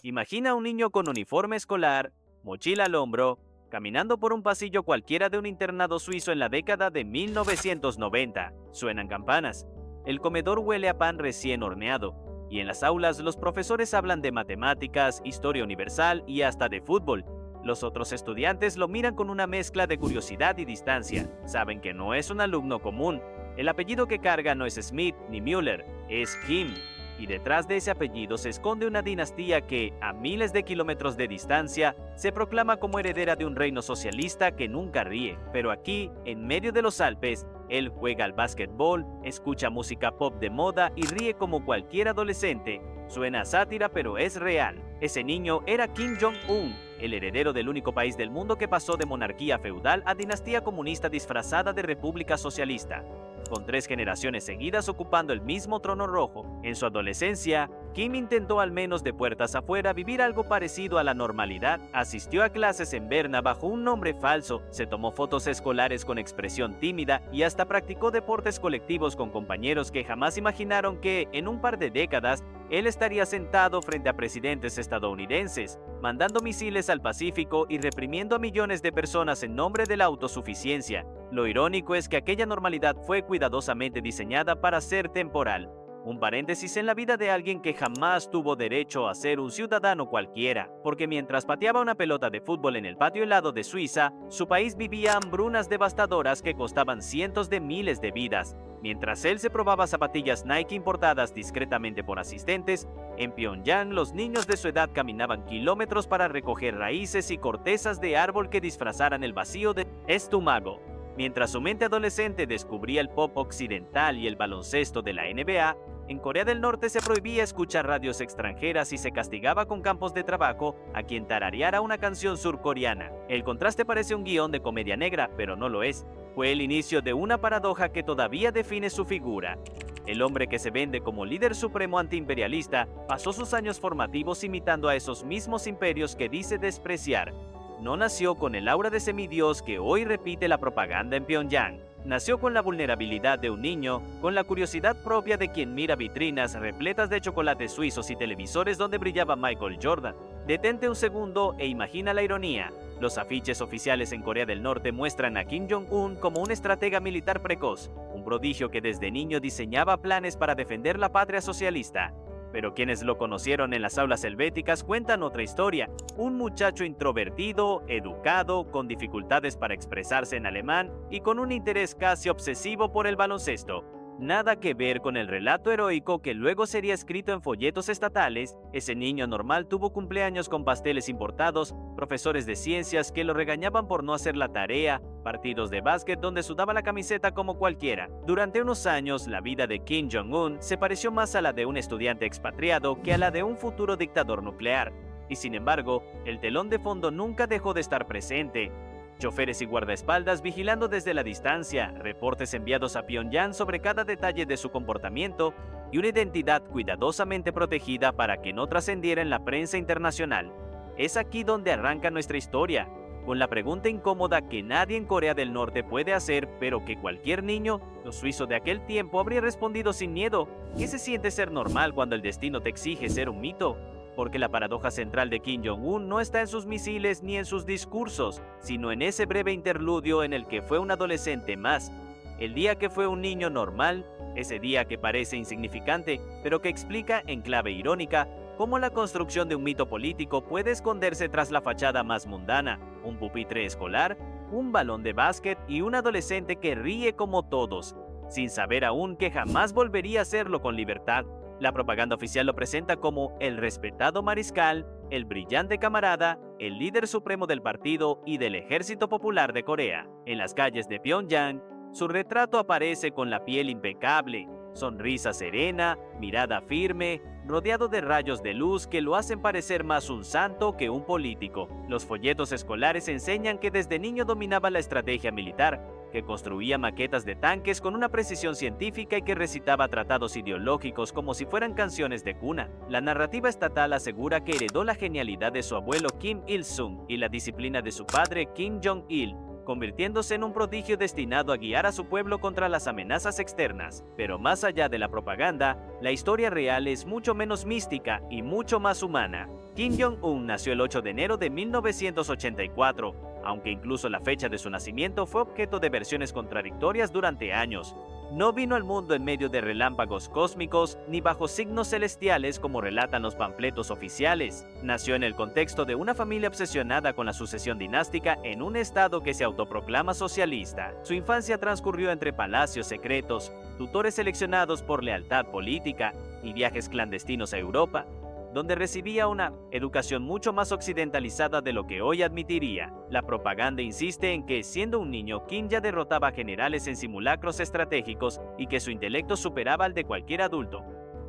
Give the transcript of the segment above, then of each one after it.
Imagina a un niño con uniforme escolar, mochila al hombro, caminando por un pasillo cualquiera de un internado suizo en la década de 1990. Suenan campanas. El comedor huele a pan recién horneado. Y en las aulas los profesores hablan de matemáticas, historia universal y hasta de fútbol. Los otros estudiantes lo miran con una mezcla de curiosidad y distancia. Saben que no es un alumno común. El apellido que carga no es Smith ni Müller, es Kim. Y detrás de ese apellido se esconde una dinastía que, a miles de kilómetros de distancia, se proclama como heredera de un reino socialista que nunca ríe. Pero aquí, en medio de los Alpes, él juega al básquetbol, escucha música pop de moda y ríe como cualquier adolescente. Suena a sátira, pero es real. Ese niño era Kim Jong-un, el heredero del único país del mundo que pasó de monarquía feudal a dinastía comunista disfrazada de república socialista, con 3 generaciones seguidas ocupando el mismo trono rojo. En su adolescencia, Kim intentó al menos de puertas afuera vivir algo parecido a la normalidad. Asistió a clases en Berna bajo un nombre falso, se tomó fotos escolares con expresión tímida y hasta practicó deportes colectivos con compañeros que jamás imaginaron que, en un par de décadas, él estaría sentado frente a presidentes estadounidenses, mandando misiles al Pacífico y reprimiendo a millones de personas en nombre de la autosuficiencia. Lo irónico es que aquella normalidad fue cuidadosamente diseñada para ser temporal. Un paréntesis en la vida de alguien que jamás tuvo derecho a ser un ciudadano cualquiera, porque mientras pateaba una pelota de fútbol en el patio helado de Suiza, su país vivía hambrunas devastadoras que costaban cientos de miles de vidas. Mientras él se probaba zapatillas Nike importadas discretamente por asistentes, en Pyongyang los niños de su edad caminaban kilómetros para recoger raíces y cortezas de árbol que disfrazaran el vacío de estómago. Mientras su mente adolescente descubría el pop occidental y el baloncesto de la NBA, en Corea del Norte se prohibía escuchar radios extranjeras y se castigaba con campos de trabajo a quien tarareara una canción surcoreana. El contraste parece un guión de comedia negra, pero no lo es. Fue el inicio de una paradoja que todavía define su figura. El hombre que se vende como líder supremo antiimperialista pasó sus años formativos imitando a esos mismos imperios que dice despreciar. No nació con el aura de semidios que hoy repite la propaganda en Pyongyang. Nació con la vulnerabilidad de un niño, con la curiosidad propia de quien mira vitrinas repletas de chocolates suizos y televisores donde brillaba Michael Jordan. Detente un segundo e imagina la ironía. Los afiches oficiales en Corea del Norte muestran a Kim Jong-un como un estratega militar precoz, un prodigio que desde niño diseñaba planes para defender la patria socialista. Pero quienes lo conocieron en las aulas helvéticas cuentan otra historia. Un muchacho introvertido, educado, con dificultades para expresarse en alemán y con un interés casi obsesivo por el baloncesto. Nada que ver con el relato heroico que luego sería escrito en folletos estatales. Ese niño normal tuvo cumpleaños con pasteles importados, profesores de ciencias que lo regañaban por no hacer la tarea, partidos de básquet donde sudaba la camiseta como cualquiera. Durante unos años, la vida de Kim Jong-un se pareció más a la de un estudiante expatriado que a la de un futuro dictador nuclear. Y sin embargo, el telón de fondo nunca dejó de estar presente. Choferes y guardaespaldas vigilando desde la distancia, reportes enviados a Pyongyang sobre cada detalle de su comportamiento y una identidad cuidadosamente protegida para que no trascendiera en la prensa internacional. Es aquí donde arranca nuestra historia, con la pregunta incómoda que nadie en Corea del Norte puede hacer, pero que cualquier niño, suizo de aquel tiempo, habría respondido sin miedo. ¿Qué se siente ser normal cuando el destino te exige ser un mito? Porque la paradoja central de Kim Jong-un no está en sus misiles ni en sus discursos, sino en ese breve interludio en el que fue un adolescente más. El día que fue un niño normal, ese día que parece insignificante, pero que explica en clave irónica cómo la construcción de un mito político puede esconderse tras la fachada más mundana, un pupitre escolar, un balón de básquet y un adolescente que ríe como todos, sin saber aún que jamás volvería a hacerlo con libertad. La propaganda oficial lo presenta como el respetado mariscal, el brillante camarada, el líder supremo del partido y del Ejército Popular de Corea. En las calles de Pyongyang, su retrato aparece con la piel impecable, sonrisa serena, mirada firme, rodeado de rayos de luz que lo hacen parecer más un santo que un político. Los folletos escolares enseñan que desde niño dominaba la estrategia militar, que construía maquetas de tanques con una precisión científica y que recitaba tratados ideológicos como si fueran canciones de cuna. La narrativa estatal asegura que heredó la genialidad de su abuelo Kim Il-sung y la disciplina de su padre Kim Jong-il, convirtiéndose en un prodigio destinado a guiar a su pueblo contra las amenazas externas. Pero más allá de la propaganda, la historia real es mucho menos mística y mucho más humana. Kim Jong-un nació el 8 de enero de 1984, aunque incluso la fecha de su nacimiento fue objeto de versiones contradictorias durante años. No vino al mundo en medio de relámpagos cósmicos ni bajo signos celestiales como relatan los panfletos oficiales. Nació en el contexto de una familia obsesionada con la sucesión dinástica en un estado que se autoproclama socialista. Su infancia transcurrió entre palacios secretos, tutores seleccionados por lealtad política y viajes clandestinos a Europa, donde recibía una educación mucho más occidentalizada de lo que hoy admitiría. La propaganda insiste en que, siendo un niño, Kim ya derrotaba generales en simulacros estratégicos y que su intelecto superaba al de cualquier adulto.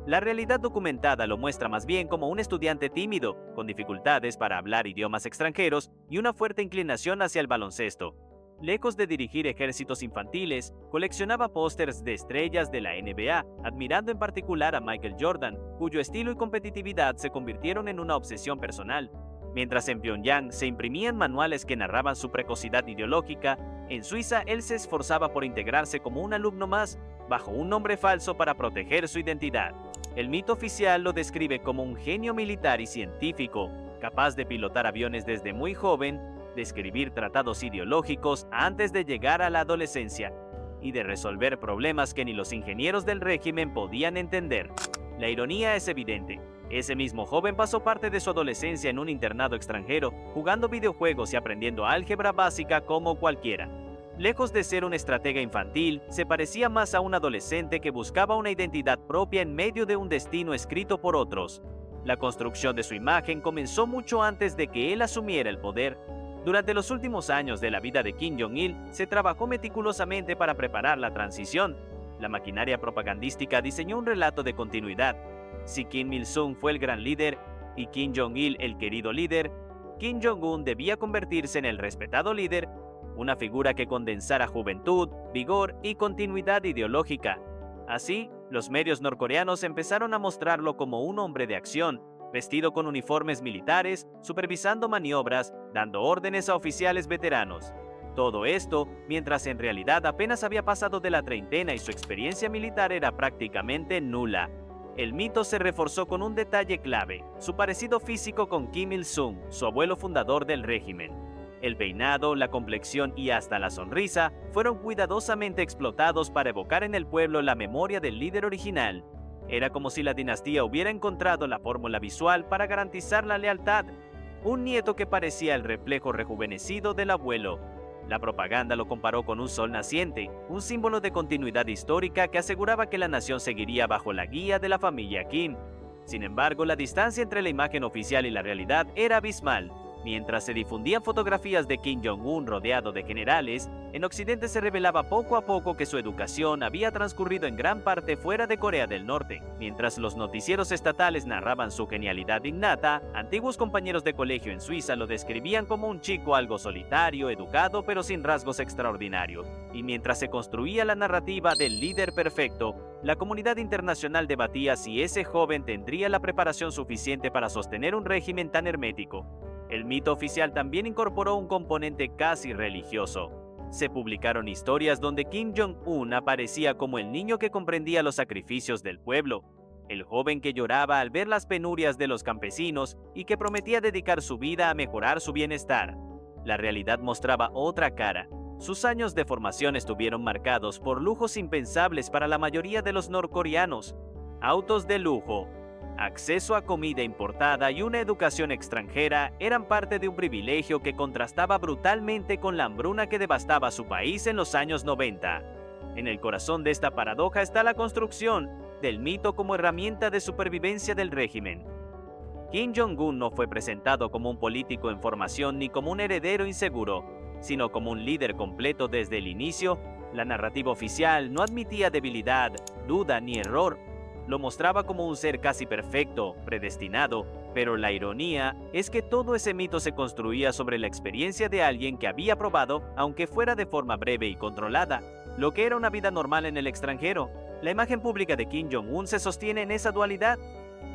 La realidad documentada lo muestra más bien como un estudiante tímido, con dificultades para hablar idiomas extranjeros y una fuerte inclinación hacia el baloncesto. Lejos de dirigir ejércitos infantiles, coleccionaba pósters de estrellas de la NBA, admirando en particular a Michael Jordan, cuyo estilo y competitividad se convirtieron en una obsesión personal. Mientras en Pyongyang se imprimían manuales que narraban su precocidad ideológica, en Suiza él se esforzaba por integrarse como un alumno más, bajo un nombre falso para proteger su identidad. El mito oficial lo describe como un genio militar y científico, capaz de pilotar aviones desde muy joven, de escribir tratados ideológicos antes de llegar a la adolescencia y de resolver problemas que ni los ingenieros del régimen podían entender. La ironía es evidente. Ese mismo joven pasó parte de su adolescencia en un internado extranjero, jugando videojuegos y aprendiendo álgebra básica como cualquiera. Lejos de ser un estratega infantil, se parecía más a un adolescente que buscaba una identidad propia en medio de un destino escrito por otros. La construcción de su imagen comenzó mucho antes de que él asumiera el poder. Durante los últimos años de la vida de Kim Jong-il, se trabajó meticulosamente para preparar la transición. La maquinaria propagandística diseñó un relato de continuidad. Si Kim Il-sung fue el gran líder y Kim Jong-il el querido líder, Kim Jong-un debía convertirse en el respetado líder, una figura que condensara juventud, vigor y continuidad ideológica. Así, los medios norcoreanos empezaron a mostrarlo como un hombre de acción, vestido con uniformes militares, supervisando maniobras, dando órdenes a oficiales veteranos. Todo esto, mientras en realidad apenas había pasado de la treintena y su experiencia militar era prácticamente nula. El mito se reforzó con un detalle clave: su parecido físico con Kim Il-sung, su abuelo fundador del régimen. El peinado, la complexión y hasta la sonrisa fueron cuidadosamente explotados para evocar en el pueblo la memoria del líder original. Era como si la dinastía hubiera encontrado la fórmula visual para garantizar la lealtad. Un nieto que parecía el reflejo rejuvenecido del abuelo. La propaganda lo comparó con un sol naciente, un símbolo de continuidad histórica que aseguraba que la nación seguiría bajo la guía de la familia Kim. Sin embargo, la distancia entre la imagen oficial y la realidad era abismal. Mientras se difundían fotografías de Kim Jong-un rodeado de generales, en Occidente se revelaba poco a poco que su educación había transcurrido en gran parte fuera de Corea del Norte. Mientras los noticieros estatales narraban su genialidad innata, antiguos compañeros de colegio en Suiza lo describían como un chico algo solitario, educado pero sin rasgos extraordinarios. Y mientras se construía la narrativa del líder perfecto, la comunidad internacional debatía si ese joven tendría la preparación suficiente para sostener un régimen tan hermético. El mito oficial también incorporó un componente casi religioso. Se publicaron historias donde Kim Jong-un aparecía como el niño que comprendía los sacrificios del pueblo, el joven que lloraba al ver las penurias de los campesinos y que prometía dedicar su vida a mejorar su bienestar. La realidad mostraba otra cara. Sus años de formación estuvieron marcados por lujos impensables para la mayoría de los norcoreanos: autos de lujo, acceso a comida importada y una educación extranjera eran parte de un privilegio que contrastaba brutalmente con la hambruna que devastaba su país en los años 90. En el corazón de esta paradoja está la construcción del mito como herramienta de supervivencia del régimen. Kim Jong-un no fue presentado como un político en formación ni como un heredero inseguro, sino como un líder completo desde el inicio. La narrativa oficial no admitía debilidad, duda ni error. Lo mostraba como un ser casi perfecto, predestinado, pero la ironía es que todo ese mito se construía sobre la experiencia de alguien que había probado, aunque fuera de forma breve y controlada, lo que era una vida normal en el extranjero. La imagen pública de Kim Jong-un se sostiene en esa dualidad: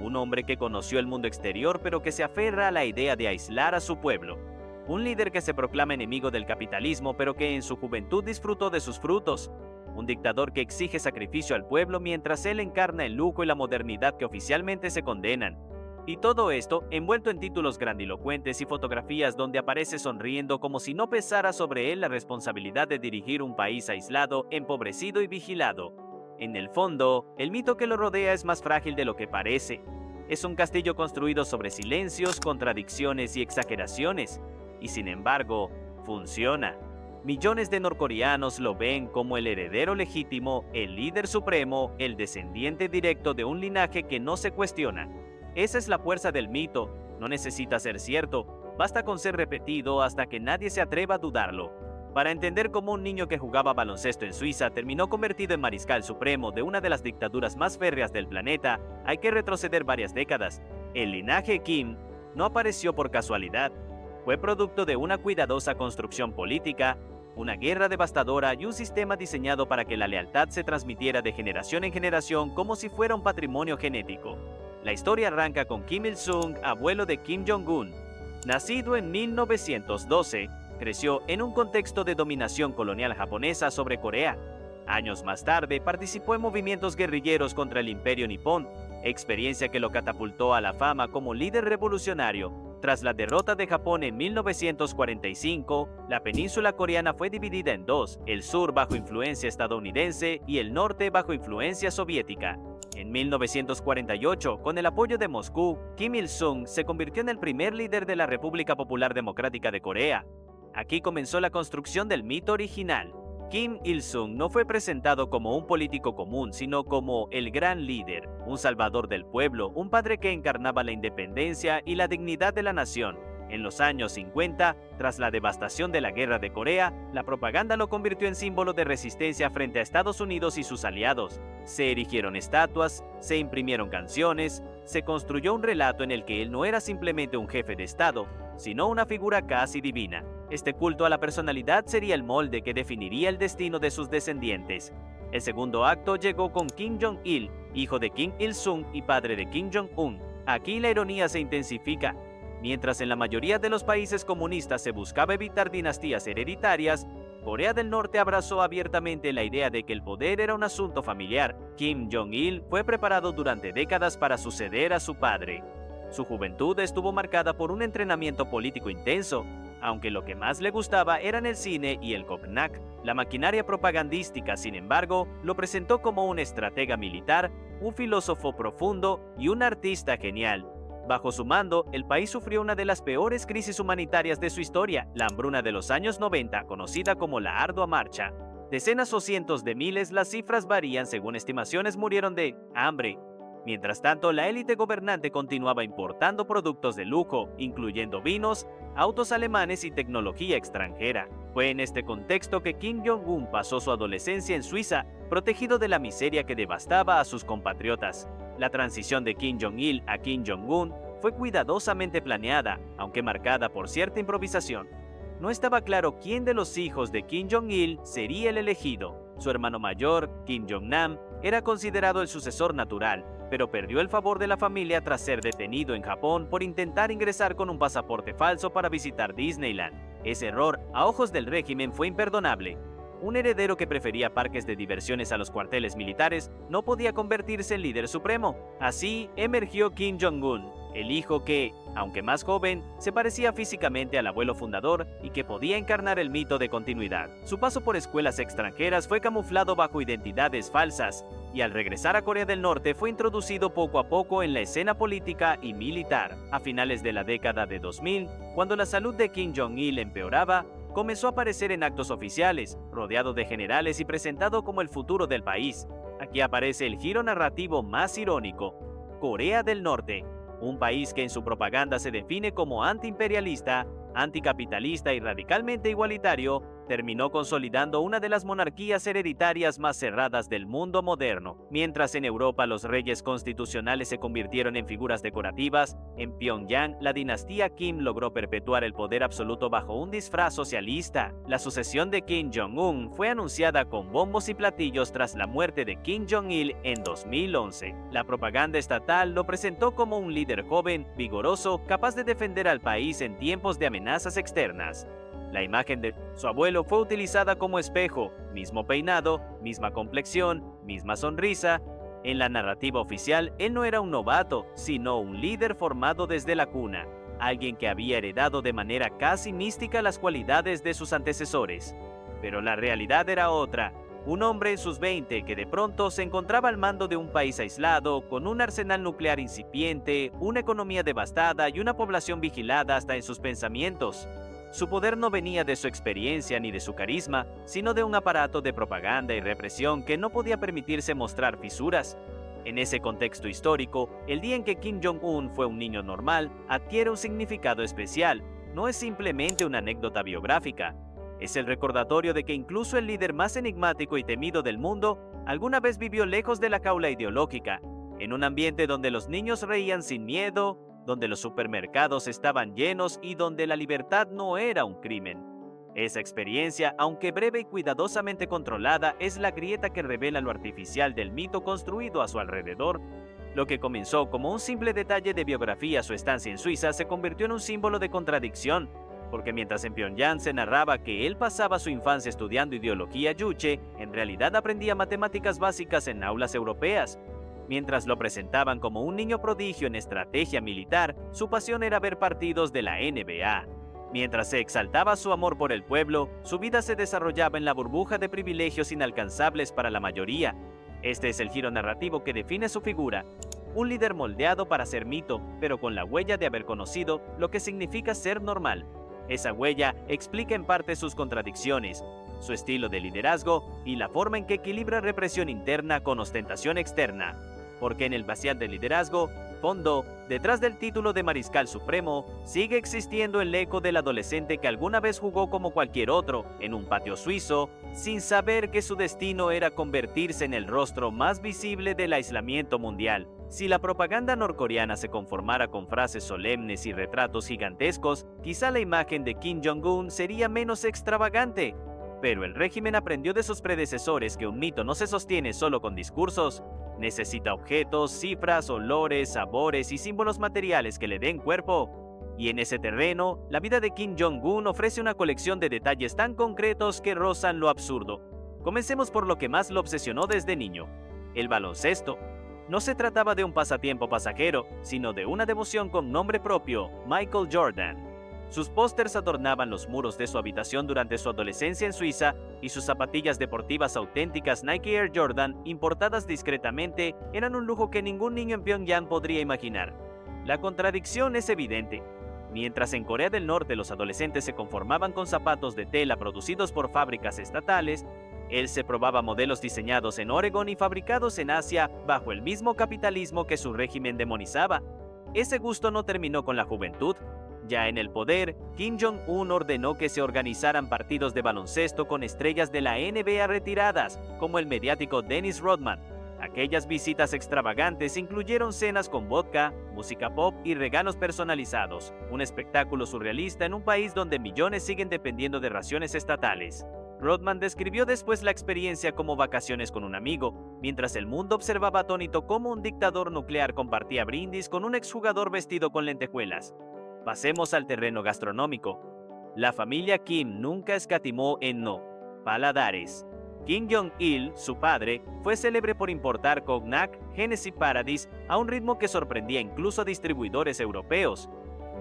un hombre que conoció el mundo exterior pero que se aferra a la idea de aislar a su pueblo. Un líder que se proclama enemigo del capitalismo, pero que en su juventud disfrutó de sus frutos. Un dictador que exige sacrificio al pueblo mientras él encarna el lujo y la modernidad que oficialmente se condenan. Y todo esto envuelto en títulos grandilocuentes y fotografías donde aparece sonriendo como si no pesara sobre él la responsabilidad de dirigir un país aislado, empobrecido y vigilado. En el fondo, el mito que lo rodea es más frágil de lo que parece. Es un castillo construido sobre silencios, contradicciones y exageraciones. Y sin embargo, funciona. Millones de norcoreanos lo ven como el heredero legítimo, el líder supremo, el descendiente directo de un linaje que no se cuestiona. Esa es la fuerza del mito, no necesita ser cierto, basta con ser repetido hasta que nadie se atreva a dudarlo. Para entender cómo un niño que jugaba baloncesto en Suiza terminó convertido en mariscal supremo de una de las dictaduras más férreas del planeta, hay que retroceder varias décadas. El linaje Kim no apareció por casualidad. Fue producto de una cuidadosa construcción política, una guerra devastadora y un sistema diseñado para que la lealtad se transmitiera de generación en generación como si fuera un patrimonio genético. La historia arranca con Kim Il-sung, abuelo de Kim Jong-un. Nacido en 1912, creció en un contexto de dominación colonial japonesa sobre Corea. Años más tarde, participó en movimientos guerrilleros contra el Imperio Nipón, experiencia que lo catapultó a la fama como líder revolucionario. Tras la derrota de Japón en 1945, la península coreana fue dividida en dos, el sur bajo influencia estadounidense y el norte bajo influencia soviética. En 1948, con el apoyo de Moscú, Kim Il-sung se convirtió en el primer líder de la República Popular Democrática de Corea. Aquí comenzó la construcción del mito original. Kim Il-sung no fue presentado como un político común, sino como el gran líder, un salvador del pueblo, un padre que encarnaba la independencia y la dignidad de la nación. En los años 50, tras la devastación de la Guerra de Corea, la propaganda lo convirtió en símbolo de resistencia frente a Estados Unidos y sus aliados. Se erigieron estatuas, se imprimieron canciones, se construyó un relato en el que él no era simplemente un jefe de Estado, sino una figura casi divina. Este culto a la personalidad sería el molde que definiría el destino de sus descendientes. El segundo acto llegó con Kim Jong-il, hijo de Kim Il-sung y padre de Kim Jong-un. Aquí la ironía se intensifica. Mientras en la mayoría de los países comunistas se buscaba evitar dinastías hereditarias, Corea del Norte abrazó abiertamente la idea de que el poder era un asunto familiar. Kim Jong-il fue preparado durante décadas para suceder a su padre. Su juventud estuvo marcada por un entrenamiento político intenso, aunque lo que más le gustaba eran el cine y el koknak. La maquinaria propagandística, sin embargo, lo presentó como un estratega militar, un filósofo profundo y un artista genial. Bajo su mando, el país sufrió una de las peores crisis humanitarias de su historia, la hambruna de los años 90, conocida como la Ardua Marcha. Decenas o cientos de miles, las cifras varían según estimaciones, murieron de hambre. Mientras tanto, la élite gobernante continuaba importando productos de lujo, incluyendo vinos, autos alemanes y tecnología extranjera. Fue en este contexto que Kim Jong-un pasó su adolescencia en Suiza, protegido de la miseria que devastaba a sus compatriotas. La transición de Kim Jong-il a Kim Jong-un fue cuidadosamente planeada, aunque marcada por cierta improvisación. No estaba claro quién de los hijos de Kim Jong-il sería el elegido. Su hermano mayor, Kim Jong-nam, era considerado el sucesor natural, pero perdió el favor de la familia tras ser detenido en Japón por intentar ingresar con un pasaporte falso para visitar Disneyland. Ese error, a ojos del régimen, fue imperdonable. Un heredero que prefería parques de diversiones a los cuarteles militares no podía convertirse en líder supremo. Así emergió Kim Jong-un, el hijo que, aunque más joven, se parecía físicamente al abuelo fundador y que podía encarnar el mito de continuidad. Su paso por escuelas extranjeras fue camuflado bajo identidades falsas, y al regresar a Corea del Norte fue introducido poco a poco en la escena política y militar. A finales de la década de 2000, cuando la salud de Kim Jong-il empeoraba, comenzó a aparecer en actos oficiales, rodeado de generales y presentado como el futuro del país. Aquí aparece el giro narrativo más irónico: Corea del Norte, un país que en su propaganda se define como antiimperialista, anticapitalista y radicalmente igualitario, terminó consolidando una de las monarquías hereditarias más cerradas del mundo moderno. Mientras en Europa los reyes constitucionales se convirtieron en figuras decorativas, en Pyongyang la dinastía Kim logró perpetuar el poder absoluto bajo un disfraz socialista. La sucesión de Kim Jong-un fue anunciada con bombos y platillos tras la muerte de Kim Jong-il en 2011. La propaganda estatal lo presentó como un líder joven, vigoroso, capaz de defender al país en tiempos de amenazas externas. La imagen de su abuelo fue utilizada como espejo, mismo peinado, misma complexión, misma sonrisa. En la narrativa oficial, él no era un novato, sino un líder formado desde la cuna, alguien que había heredado de manera casi mística las cualidades de sus antecesores. Pero la realidad era otra. Un hombre en sus 20 que de pronto se encontraba al mando de un país aislado, con un arsenal nuclear incipiente, una economía devastada y una población vigilada hasta en sus pensamientos. Su poder no venía de su experiencia ni de su carisma, sino de un aparato de propaganda y represión que no podía permitirse mostrar fisuras. En ese contexto histórico, el día en que Kim Jong-un fue un niño normal adquiere un significado especial. No es simplemente una anécdota biográfica. Es el recordatorio de que incluso el líder más enigmático y temido del mundo alguna vez vivió lejos de la jaula ideológica, en un ambiente donde los niños reían sin miedo, donde los supermercados estaban llenos y donde la libertad no era un crimen. Esa experiencia, aunque breve y cuidadosamente controlada, es la grieta que revela lo artificial del mito construido a su alrededor. Lo que comenzó como un simple detalle de biografía, su estancia en Suiza, se convirtió en un símbolo de contradicción, porque mientras en Pyongyang se narraba que él pasaba su infancia estudiando ideología yuche, en realidad aprendía matemáticas básicas en aulas europeas. Mientras lo presentaban como un niño prodigio en estrategia militar, su pasión era ver partidos de la NBA. Mientras se exaltaba su amor por el pueblo, su vida se desarrollaba en la burbuja de privilegios inalcanzables para la mayoría. Este es el giro narrativo que define su figura. Un líder moldeado para ser mito, pero con la huella de haber conocido lo que significa ser normal. Esa huella explica en parte sus contradicciones, su estilo de liderazgo y la forma en que equilibra represión interna con ostentación externa. Porque en el vacío del liderazgo, fondo, detrás del título de Mariscal Supremo, sigue existiendo el eco del adolescente que alguna vez jugó como cualquier otro, en un patio suizo, sin saber que su destino era convertirse en el rostro más visible del aislamiento mundial. Si la propaganda norcoreana se conformara con frases solemnes y retratos gigantescos, quizá la imagen de Kim Jong-un sería menos extravagante. Pero el régimen aprendió de sus predecesores que un mito no se sostiene solo con discursos. Necesita objetos, cifras, olores, sabores y símbolos materiales que le den cuerpo. Y en ese terreno, la vida de Kim Jong-un ofrece una colección de detalles tan concretos que rozan lo absurdo. Comencemos por lo que más lo obsesionó desde niño: el baloncesto. No se trataba de un pasatiempo pasajero, sino de una devoción con nombre propio: Michael Jordan. Sus pósters adornaban los muros de su habitación durante su adolescencia en Suiza, y sus zapatillas deportivas auténticas Nike Air Jordan, importadas discretamente, eran un lujo que ningún niño en Pyongyang podría imaginar. La contradicción es evidente. Mientras en Corea del Norte los adolescentes se conformaban con zapatos de tela producidos por fábricas estatales, él se probaba modelos diseñados en Oregón y fabricados en Asia bajo el mismo capitalismo que su régimen demonizaba. Ese gusto no terminó con la juventud. Ya en el poder, Kim Jong-un ordenó que se organizaran partidos de baloncesto con estrellas de la NBA retiradas, como el mediático Dennis Rodman. Aquellas visitas extravagantes incluyeron cenas con vodka, música pop y regalos personalizados, un espectáculo surrealista en un país donde millones siguen dependiendo de raciones estatales. Rodman describió después la experiencia como vacaciones con un amigo, mientras el mundo observaba atónito cómo un dictador nuclear compartía brindis con un exjugador vestido con lentejuelas. Pasemos al terreno gastronómico. La familia Kim nunca escatimó en paladares. Kim Jong-il, su padre, fue célebre por importar cognac Hennessy Paradis a un ritmo que sorprendía incluso a distribuidores europeos.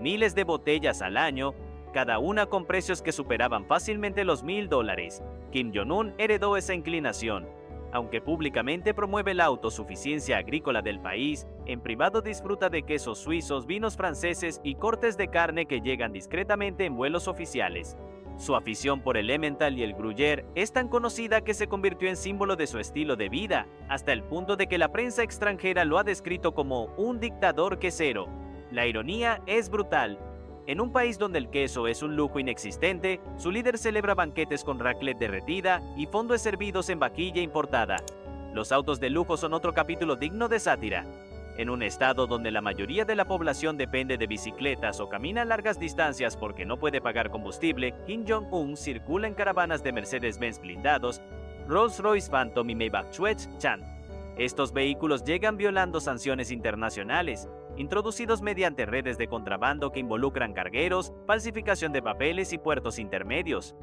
Miles de botellas al año, cada una con precios que superaban fácilmente los $1,000. Kim Jong-un heredó esa inclinación. Aunque públicamente promueve la autosuficiencia agrícola del país, en privado disfruta de quesos suizos, vinos franceses y cortes de carne que llegan discretamente en vuelos oficiales. Su afición por el Emmental y el Gruyère es tan conocida que se convirtió en símbolo de su estilo de vida, hasta el punto de que la prensa extranjera lo ha descrito como un dictador quesero. La ironía es brutal. En un país donde el queso es un lujo inexistente, su líder celebra banquetes con raclette derretida y fondos servidos en vaquilla importada. Los autos de lujo son otro capítulo digno de sátira. En un estado donde la mayoría de la población depende de bicicletas o camina largas distancias porque no puede pagar combustible, Kim Jong-un circula en caravanas de Mercedes-Benz blindados, Rolls-Royce Phantom y Maybach Chan. Estos vehículos llegan violando sanciones internacionales, introducidos mediante redes de contrabando que involucran cargueros, falsificación de papeles y puertos intermedios.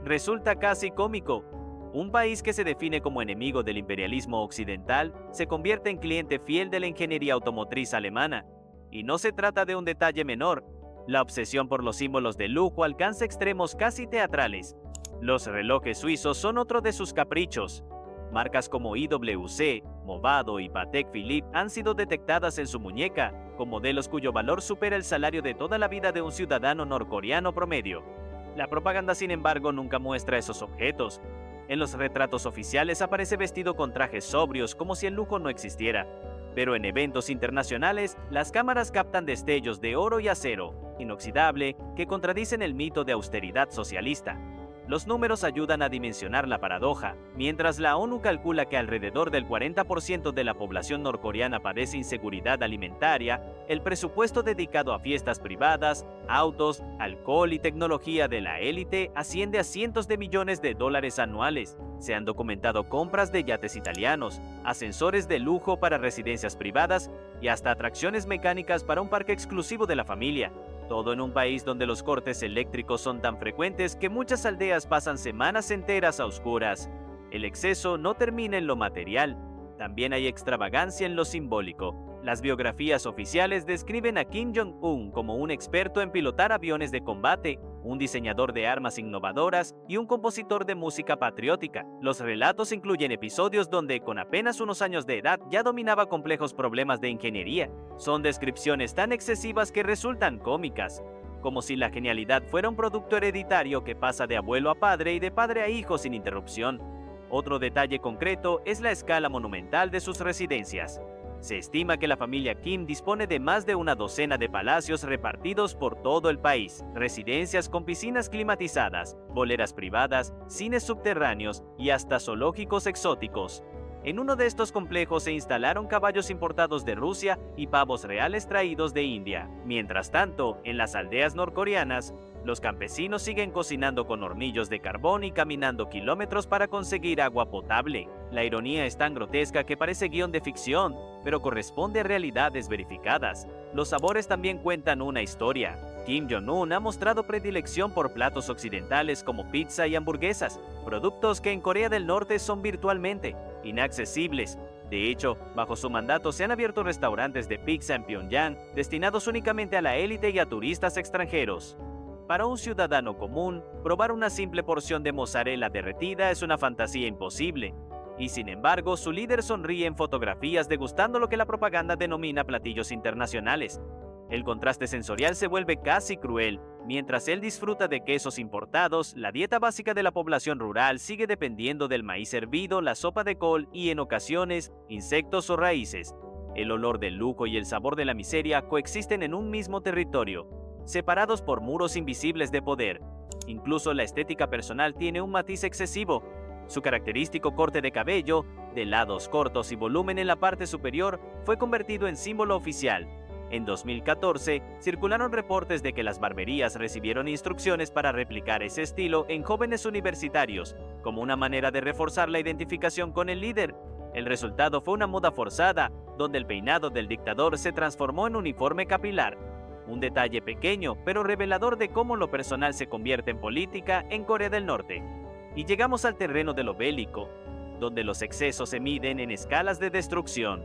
Resulta casi cómico. Un país que se define como enemigo del imperialismo occidental se convierte en cliente fiel de la ingeniería automotriz alemana. Y no se trata de un detalle menor. La obsesión por los símbolos de lujo alcanza extremos casi teatrales. Los relojes suizos son otro de sus caprichos. Marcas como IWC, Movado y Patek Philippe han sido detectadas en su muñeca, con modelos cuyo valor supera el salario de toda la vida de un ciudadano norcoreano promedio. La propaganda, sin embargo, nunca muestra esos objetos. En los retratos oficiales aparece vestido con trajes sobrios como si el lujo no existiera. Pero en eventos internacionales, las cámaras captan destellos de oro y acero, inoxidable, que contradicen el mito de austeridad socialista. Los números ayudan a dimensionar la paradoja. Mientras la ONU calcula que alrededor del 40% de la población norcoreana padece inseguridad alimentaria, el presupuesto dedicado a fiestas privadas, autos, alcohol y tecnología de la élite asciende a cientos de millones de dólares anuales. Se han documentado compras de yates italianos, ascensores de lujo para residencias privadas y hasta atracciones mecánicas para un parque exclusivo de la familia. Todo en un país donde los cortes eléctricos son tan frecuentes que muchas aldeas pasan semanas enteras a oscuras. El exceso no termina en lo material, también hay extravagancia en lo simbólico. Las biografías oficiales describen a Kim Jong-un como un experto en pilotar aviones de combate, un diseñador de armas innovadoras y un compositor de música patriótica. Los relatos incluyen episodios donde, con apenas unos años de edad, ya dominaba complejos problemas de ingeniería. Son descripciones tan excesivas que resultan cómicas, como si la genialidad fuera un producto hereditario que pasa de abuelo a padre y de padre a hijo sin interrupción. Otro detalle concreto es la escala monumental de sus residencias. Se estima que la familia Kim dispone de más de una docena de palacios repartidos por todo el país, residencias con piscinas climatizadas, boleras privadas, cines subterráneos y hasta zoológicos exóticos. En uno de estos complejos se instalaron caballos importados de Rusia y pavos reales traídos de India. Mientras tanto, en las aldeas norcoreanas, los campesinos siguen cocinando con hornillos de carbón y caminando kilómetros para conseguir agua potable. La ironía es tan grotesca que parece guión de ficción, pero corresponde a realidades verificadas. Los sabores también cuentan una historia. Kim Jong-un ha mostrado predilección por platos occidentales como pizza y hamburguesas, productos que en Corea del Norte son virtualmente inaccesibles. De hecho, bajo su mandato se han abierto restaurantes de pizza en Pyongyang destinados únicamente a la élite y a turistas extranjeros. Para un ciudadano común, probar una simple porción de mozzarella derretida es una fantasía imposible. Y sin embargo, su líder sonríe en fotografías degustando lo que la propaganda denomina platillos internacionales. El contraste sensorial se vuelve casi cruel. Mientras él disfruta de quesos importados, la dieta básica de la población rural sigue dependiendo del maíz hervido, la sopa de col y, en ocasiones, insectos o raíces. El olor del lujo y el sabor de la miseria coexisten en un mismo territorio, separados por muros invisibles de poder. Incluso la estética personal tiene un matiz excesivo. Su característico corte de cabello, de lados cortos y volumen en la parte superior, fue convertido en símbolo oficial. En 2014, circularon reportes de que las barberías recibieron instrucciones para replicar ese estilo en jóvenes universitarios, como una manera de reforzar la identificación con el líder. El resultado fue una moda forzada, donde el peinado del dictador se transformó en uniforme capilar. Un detalle pequeño, pero revelador de cómo lo personal se convierte en política en Corea del Norte. Y llegamos al terreno de lo bélico, donde los excesos se miden en escalas de destrucción.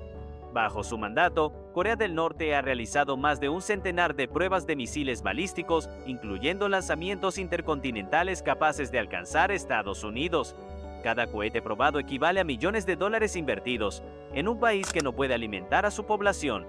Bajo su mandato, Corea del Norte ha realizado más de un centenar de pruebas de misiles balísticos, incluyendo lanzamientos intercontinentales capaces de alcanzar Estados Unidos. Cada cohete probado equivale a millones de dólares invertidos, en un país que no puede alimentar a su población.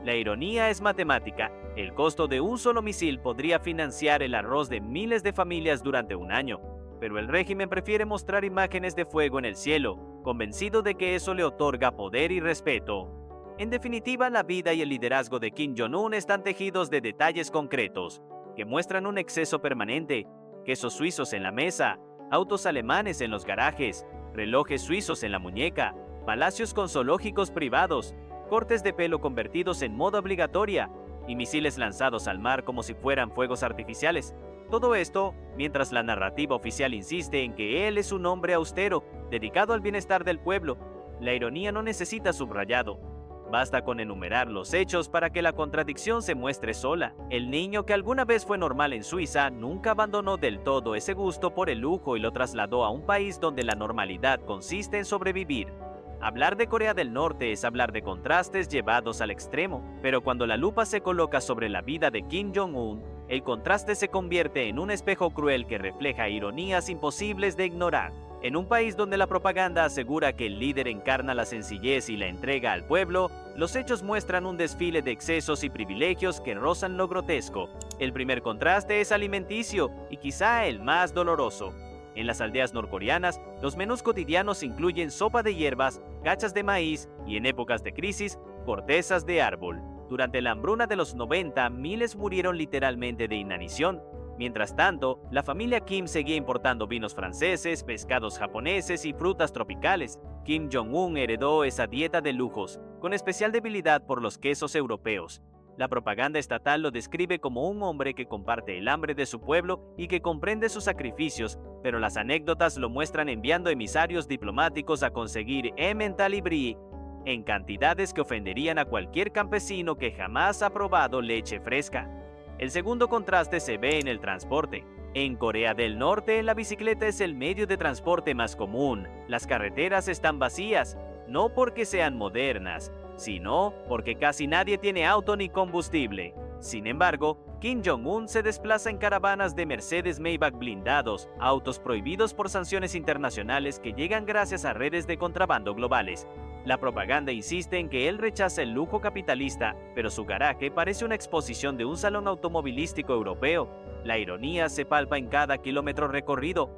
La ironía es matemática. El costo de un solo misil podría financiar el arroz de miles de familias durante un año. Pero el régimen prefiere mostrar imágenes de fuego en el cielo, convencido de que eso le otorga poder y respeto. En definitiva, la vida y el liderazgo de Kim Jong-un están tejidos de detalles concretos. que muestran un exceso permanente, quesos suizos en la mesa, autos alemanes en los garajes, relojes suizos en la muñeca, palacios con zoológicos privados, cortes de pelo convertidos en moda obligatoria y misiles lanzados al mar como si fueran fuegos artificiales. Todo esto mientras la narrativa oficial insiste en que él es un hombre austero, dedicado al bienestar del pueblo. La ironía no necesita subrayado. Basta con enumerar los hechos para que la contradicción se muestre sola. El niño que alguna vez fue normal en Suiza nunca abandonó del todo ese gusto por el lujo y lo trasladó a un país donde la normalidad consiste en sobrevivir. Hablar de Corea del Norte es hablar de contrastes llevados al extremo, pero cuando la lupa se coloca sobre la vida de Kim Jong-un, el contraste se convierte en un espejo cruel que refleja ironías imposibles de ignorar. En un país donde la propaganda asegura que el líder encarna la sencillez y la entrega al pueblo, los hechos muestran un desfile de excesos y privilegios que rozan lo grotesco. El primer contraste es alimenticio y quizá el más doloroso. En las aldeas norcoreanas, los menús cotidianos incluyen sopa de hierbas, gachas de maíz y, en épocas de crisis, cortezas de árbol. Durante la hambruna de los 90, miles murieron literalmente de inanición. Mientras tanto, la familia Kim seguía importando vinos franceses, pescados japoneses y frutas tropicales. Kim Jong-un heredó esa dieta de lujos, con especial debilidad por los quesos europeos. La propaganda estatal lo describe como un hombre que comparte el hambre de su pueblo y que comprende sus sacrificios, pero las anécdotas lo muestran enviando emisarios diplomáticos a conseguir Emmental y Brie en cantidades que ofenderían a cualquier campesino que jamás ha probado leche fresca. El segundo contraste se ve en el transporte. En Corea del Norte, la bicicleta es el medio de transporte más común. Las carreteras están vacías, no porque sean modernas, sino porque casi nadie tiene auto ni combustible. Sin embargo, Kim Jong-un se desplaza en caravanas de Mercedes Maybach blindados, autos prohibidos por sanciones internacionales que llegan gracias a redes de contrabando globales. La propaganda insiste en que él rechaza el lujo capitalista, pero su garaje parece una exposición de un salón automovilístico europeo. La ironía se palpa en cada kilómetro recorrido.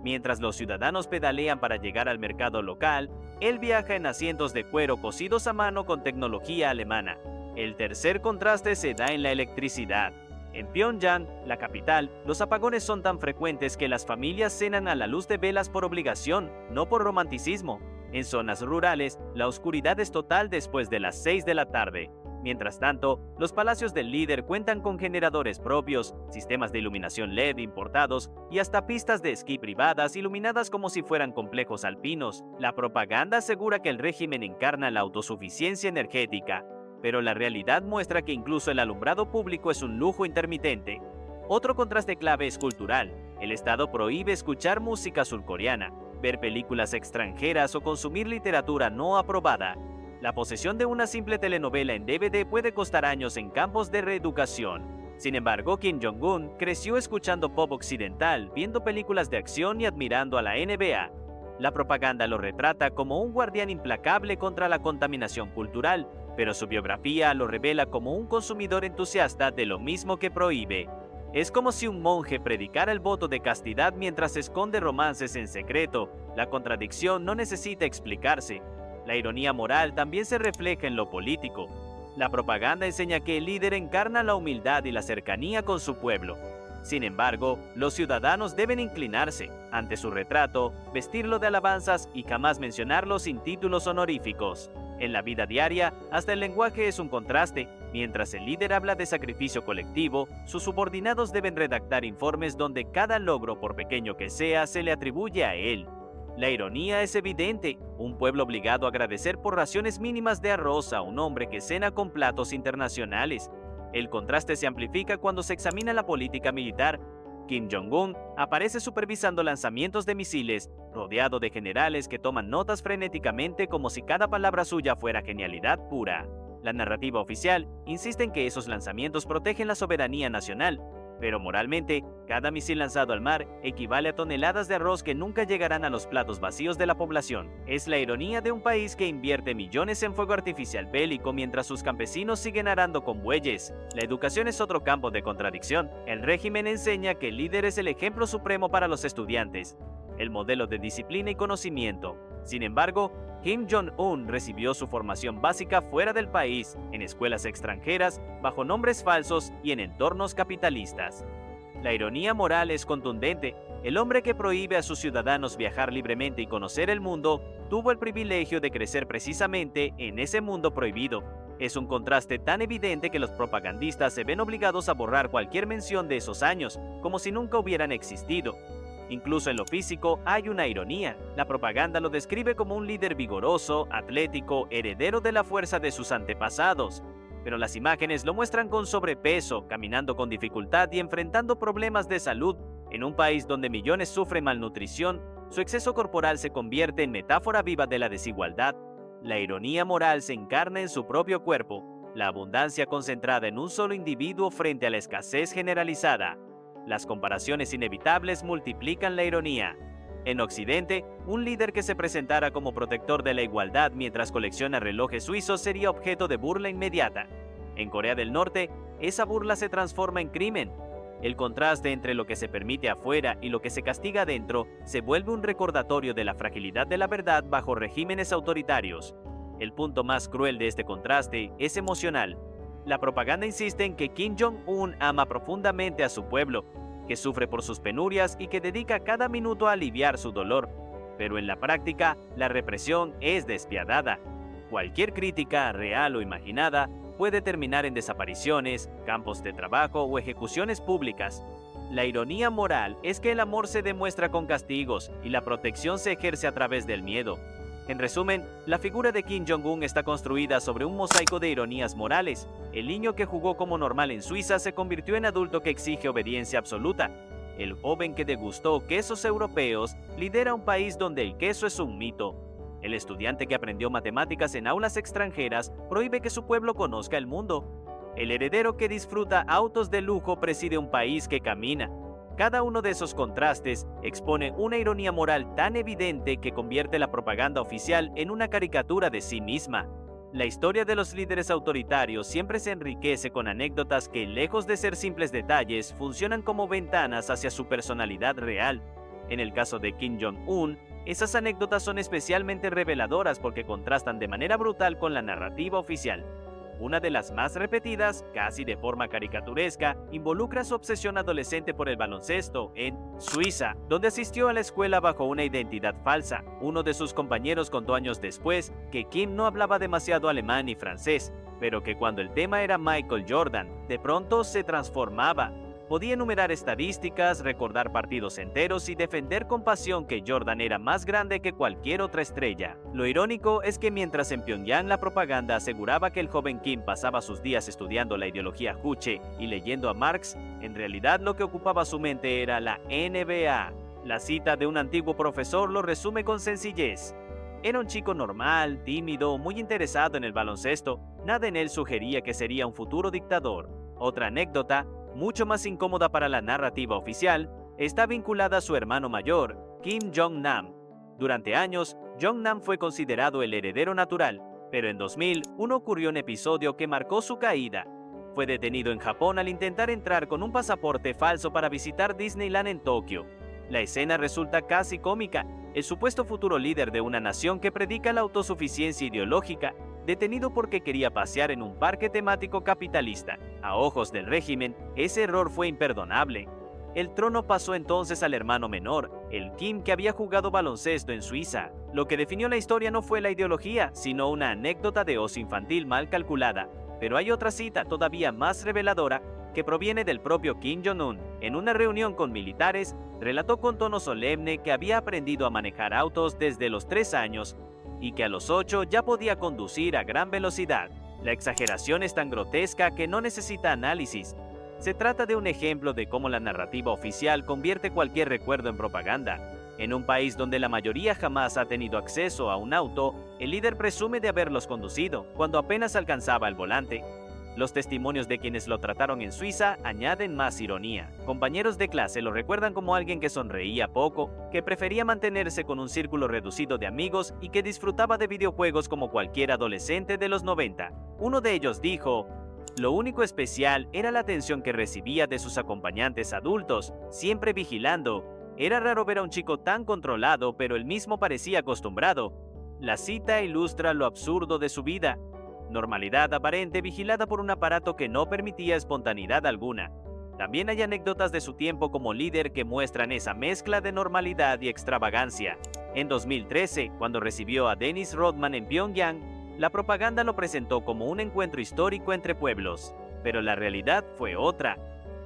Mientras los ciudadanos pedalean para llegar al mercado local, él viaja en asientos de cuero cosidos a mano con tecnología alemana. El tercer contraste se da en la electricidad. En Pyongyang, la capital, los apagones son tan frecuentes que las familias cenan a la luz de velas por obligación, no por romanticismo. En zonas rurales, la oscuridad es total después de las 6 de la tarde. Mientras tanto, los palacios del líder cuentan con generadores propios, sistemas de iluminación LED importados y hasta pistas de esquí privadas iluminadas como si fueran complejos alpinos. La propaganda asegura que el régimen encarna la autosuficiencia energética, pero la realidad muestra que incluso el alumbrado público es un lujo intermitente. Otro contraste clave es cultural. El Estado prohíbe escuchar música surcoreana, ver películas extranjeras o consumir literatura no aprobada. La posesión de una simple telenovela en DVD puede costar años en campos de reeducación. Sin embargo, Kim Jong-un creció escuchando pop occidental, viendo películas de acción y admirando a la NBA. La propaganda lo retrata como un guardián implacable contra la contaminación cultural, pero su biografía lo revela como un consumidor entusiasta de lo mismo que prohíbe. Es como si un monje predicara el voto de castidad mientras esconde romances en secreto. La contradicción no necesita explicarse. La ironía moral también se refleja en lo político. La propaganda enseña que el líder encarna la humildad y la cercanía con su pueblo. Sin embargo, los ciudadanos deben inclinarse ante su retrato, vestirlo de alabanzas y jamás mencionarlo sin títulos honoríficos. En la vida diaria, hasta el lenguaje es un contraste. Mientras el líder habla de sacrificio colectivo, sus subordinados deben redactar informes donde cada logro, por pequeño que sea, se le atribuye a él. La ironía es evidente. Un pueblo obligado a agradecer por raciones mínimas de arroz a un hombre que cena con platos internacionales. El contraste se amplifica cuando se examina la política militar. Kim Jong-un aparece supervisando lanzamientos de misiles, rodeado de generales que toman notas frenéticamente como si cada palabra suya fuera genialidad pura. La narrativa oficial insiste en que esos lanzamientos protegen la soberanía nacional, pero moralmente, cada misil lanzado al mar equivale a toneladas de arroz que nunca llegarán a los platos vacíos de la población. Es la ironía de un país que invierte millones en fuego artificial bélico mientras sus campesinos siguen arando con bueyes. La educación es otro campo de contradicción. El régimen enseña que el líder es el ejemplo supremo para los estudiantes, el modelo de disciplina y conocimiento. Sin embargo, Kim Jong-un recibió su formación básica fuera del país, en escuelas extranjeras, bajo nombres falsos y en entornos capitalistas. La ironía moral es contundente. El hombre que prohíbe a sus ciudadanos viajar libremente y conocer el mundo, tuvo el privilegio de crecer precisamente en ese mundo prohibido. Es un contraste tan evidente que los propagandistas se ven obligados a borrar cualquier mención de esos años, como si nunca hubieran existido. Incluso en lo físico hay una ironía. La propaganda lo describe como un líder vigoroso, atlético, heredero de la fuerza de sus antepasados. Pero las imágenes lo muestran con sobrepeso, caminando con dificultad y enfrentando problemas de salud. En un país donde millones sufren malnutrición, su exceso corporal se convierte en metáfora viva de la desigualdad. La ironía moral se encarna en su propio cuerpo, la abundancia concentrada en un solo individuo frente a la escasez generalizada. Las comparaciones inevitables multiplican la ironía. En Occidente, un líder que se presentara como protector de la igualdad mientras colecciona relojes suizos sería objeto de burla inmediata. En Corea del Norte, esa burla se transforma en crimen. El contraste entre lo que se permite afuera y lo que se castiga adentro se vuelve un recordatorio de la fragilidad de la verdad bajo regímenes autoritarios. El punto más cruel de este contraste es emocional. La propaganda insiste en que Kim Jong-un ama profundamente a su pueblo, que sufre por sus penurias y que dedica cada minuto a aliviar su dolor. Pero en la práctica, la represión es despiadada. Cualquier crítica, real o imaginada, puede terminar en desapariciones, campos de trabajo o ejecuciones públicas. La ironía moral es que el amor se demuestra con castigos y la protección se ejerce a través del miedo. En resumen, la figura de Kim Jong-un está construida sobre un mosaico de ironías morales. El niño que jugó como normal en Suiza se convirtió en adulto que exige obediencia absoluta. El joven que degustó quesos europeos lidera un país donde el queso es un mito. El estudiante que aprendió matemáticas en aulas extranjeras prohíbe que su pueblo conozca el mundo. El heredero que disfruta autos de lujo preside un país que camina. Cada uno de esos contrastes expone una ironía moral tan evidente que convierte la propaganda oficial en una caricatura de sí misma. La historia de los líderes autoritarios siempre se enriquece con anécdotas que, lejos de ser simples detalles, funcionan como ventanas hacia su personalidad real. En el caso de Kim Jong-un, esas anécdotas son especialmente reveladoras porque contrastan de manera brutal con la narrativa oficial. Una de las más repetidas, casi de forma caricaturesca, involucra su obsesión adolescente por el baloncesto en Suiza, donde asistió a la escuela bajo una identidad falsa. Uno de sus compañeros contó años después que Kim no hablaba demasiado alemán ni francés, pero que cuando el tema era Michael Jordan, de pronto se transformaba. Podía enumerar estadísticas, recordar partidos enteros y defender con pasión que Jordan era más grande que cualquier otra estrella. Lo irónico es que mientras en Pyongyang la propaganda aseguraba que el joven Kim pasaba sus días estudiando la ideología Juche y leyendo a Marx, en realidad lo que ocupaba su mente era la NBA. La cita de un antiguo profesor lo resume con sencillez. Era un chico normal, tímido, muy interesado en el baloncesto. Nada en él sugería que sería un futuro dictador. Otra anécdota, mucho más incómoda para la narrativa oficial, está vinculada a su hermano mayor, Kim Jong-nam. Durante años, Jong-nam fue considerado el heredero natural, pero en 2001 ocurrió un episodio que marcó su caída. Fue detenido en Japón al intentar entrar con un pasaporte falso para visitar Disneyland en Tokio. La escena resulta casi cómica. El supuesto futuro líder de una nación que predica la autosuficiencia ideológica, detenido porque quería pasear en un parque temático capitalista. A ojos del régimen, ese error fue imperdonable. El trono pasó entonces al hermano menor, el Kim que había jugado baloncesto en Suiza. Lo que definió la historia no fue la ideología, sino una anécdota de ocio infantil mal calculada. Pero hay otra cita todavía más reveladora que proviene del propio Kim Jong-un. En una reunión con militares, relató con tono solemne que había aprendido a manejar autos desde los 3 años y que a los 8 ya podía conducir a gran velocidad. La exageración es tan grotesca que no necesita análisis. Se trata de un ejemplo de cómo la narrativa oficial convierte cualquier recuerdo en propaganda. En un país donde la mayoría jamás ha tenido acceso a un auto, el líder presume de haberlos conducido, cuando apenas alcanzaba el volante. Los testimonios de quienes lo trataron en Suiza añaden más ironía. Compañeros de clase lo recuerdan como alguien que sonreía poco, que prefería mantenerse con un círculo reducido de amigos y que disfrutaba de videojuegos como cualquier adolescente de los 90. Uno de ellos dijo: "Lo único especial era la atención que recibía de sus acompañantes adultos, siempre vigilando. Era raro ver a un chico tan controlado, pero él mismo parecía acostumbrado". La cita ilustra lo absurdo de su vida. Normalidad aparente vigilada por un aparato que no permitía espontaneidad alguna. También hay anécdotas de su tiempo como líder que muestran esa mezcla de normalidad y extravagancia. En 2013, cuando recibió a Dennis Rodman en Pyongyang, la propaganda lo presentó como un encuentro histórico entre pueblos, pero la realidad fue otra.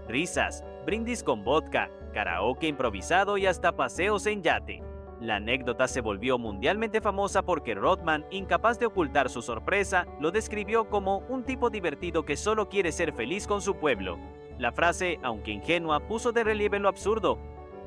Risas, brindis con vodka, karaoke improvisado y hasta paseos en yate. La anécdota se volvió mundialmente famosa porque Rodman, incapaz de ocultar su sorpresa, lo describió como un tipo divertido que solo quiere ser feliz con su pueblo. La frase, aunque ingenua, puso de relieve lo absurdo.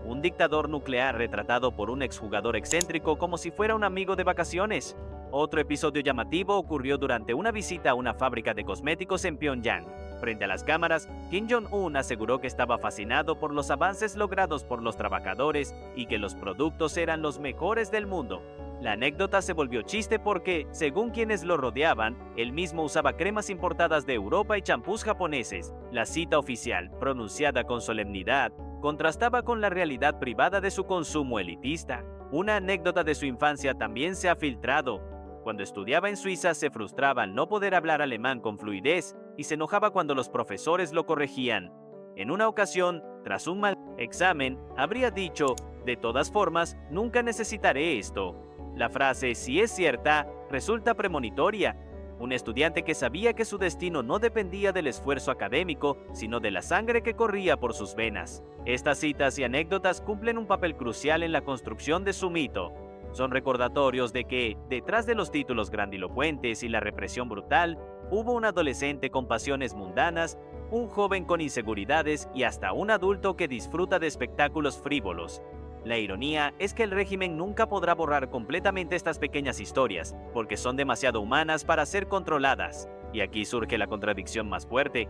Un dictador nuclear retratado por un exjugador excéntrico como si fuera un amigo de vacaciones. Otro episodio llamativo ocurrió durante una visita a una fábrica de cosméticos en Pyongyang. Frente a las cámaras, Kim Jong-un aseguró que estaba fascinado por los avances logrados por los trabajadores y que los productos eran los mejores del mundo. La anécdota se volvió chiste porque, según quienes lo rodeaban, él mismo usaba cremas importadas de Europa y champús japoneses. La cita oficial, pronunciada con solemnidad, contrastaba con la realidad privada de su consumo elitista. Una anécdota de su infancia también se ha filtrado. Cuando estudiaba en Suiza se frustraba al no poder hablar alemán con fluidez y se enojaba cuando los profesores lo corregían. En una ocasión, tras un mal examen, habría dicho, de todas formas, nunca necesitaré esto. La frase, si es cierta, resulta premonitoria. Un estudiante que sabía que su destino no dependía del esfuerzo académico, sino de la sangre que corría por sus venas. Estas citas y anécdotas cumplen un papel crucial en la construcción de su mito. Son recordatorios de que, detrás de los títulos grandilocuentes y la represión brutal, hubo un adolescente con pasiones mundanas, un joven con inseguridades y hasta un adulto que disfruta de espectáculos frívolos. La ironía es que el régimen nunca podrá borrar completamente estas pequeñas historias, porque son demasiado humanas para ser controladas. Y aquí surge la contradicción más fuerte.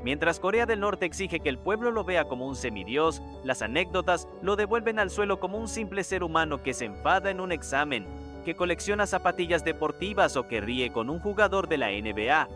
Mientras Corea del Norte exige que el pueblo lo vea como un semidios, las anécdotas lo devuelven al suelo como un simple ser humano que se enfada en un examen, que colecciona zapatillas deportivas o que ríe con un jugador de la NBA.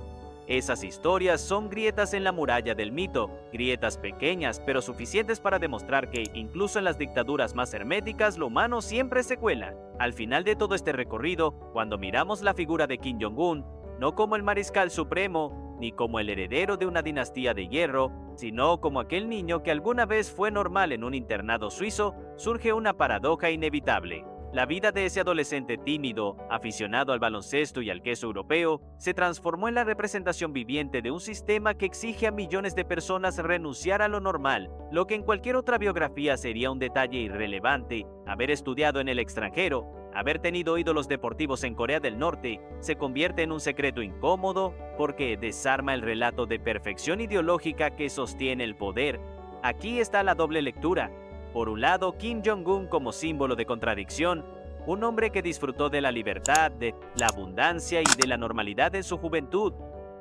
Esas historias son grietas en la muralla del mito, grietas pequeñas pero suficientes para demostrar que, incluso en las dictaduras más herméticas, lo humano siempre se cuela. Al final de todo este recorrido, cuando miramos la figura de Kim Jong-un, no como el mariscal supremo, ni como el heredero de una dinastía de hierro, sino como aquel niño que alguna vez fue normal en un internado suizo, surge una paradoja inevitable. La vida de ese adolescente tímido, aficionado al baloncesto y al queso europeo, se transformó en la representación viviente de un sistema que exige a millones de personas renunciar a lo normal, lo que en cualquier otra biografía sería un detalle irrelevante. Haber estudiado en el extranjero, haber tenido ídolos deportivos en Corea del Norte, se convierte en un secreto incómodo porque desarma el relato de perfección ideológica que sostiene el poder. Aquí está la doble lectura. Por un lado, Kim Jong-un como símbolo de contradicción, un hombre que disfrutó de la libertad, de la abundancia y de la normalidad en su juventud.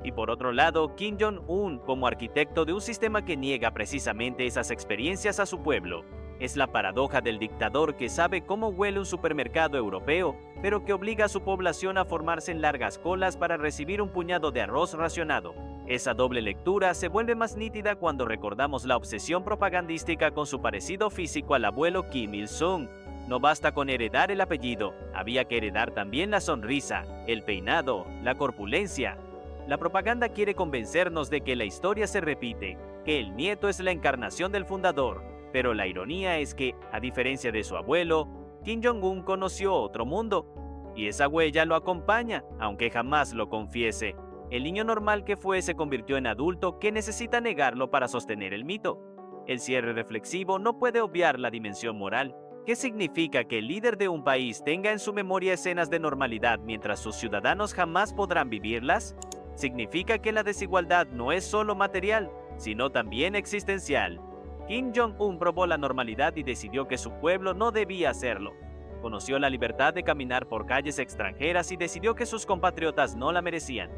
Y por otro lado, Kim Jong-un como arquitecto de un sistema que niega precisamente esas experiencias a su pueblo. Es la paradoja del dictador que sabe cómo huele un supermercado europeo, pero que obliga a su población a formarse en largas colas para recibir un puñado de arroz racionado. Esa doble lectura se vuelve más nítida cuando recordamos la obsesión propagandística con su parecido físico al abuelo Kim Il-sung. No basta con heredar el apellido, había que heredar también la sonrisa, el peinado, la corpulencia. La propaganda quiere convencernos de que la historia se repite, que el nieto es la encarnación del fundador, pero la ironía es que, a diferencia de su abuelo, Kim Jong-un conoció otro mundo, y esa huella lo acompaña, aunque jamás lo confiese. El niño normal que fue se convirtió en adulto que necesita negarlo para sostener el mito. El cierre reflexivo no puede obviar la dimensión moral. ¿Qué significa que el líder de un país tenga en su memoria escenas de normalidad mientras sus ciudadanos jamás podrán vivirlas? Significa que la desigualdad no es solo material, sino también existencial. Kim Jong-un probó la normalidad y decidió que su pueblo no debía hacerlo. Conoció la libertad de caminar por calles extranjeras y decidió que sus compatriotas no la merecían.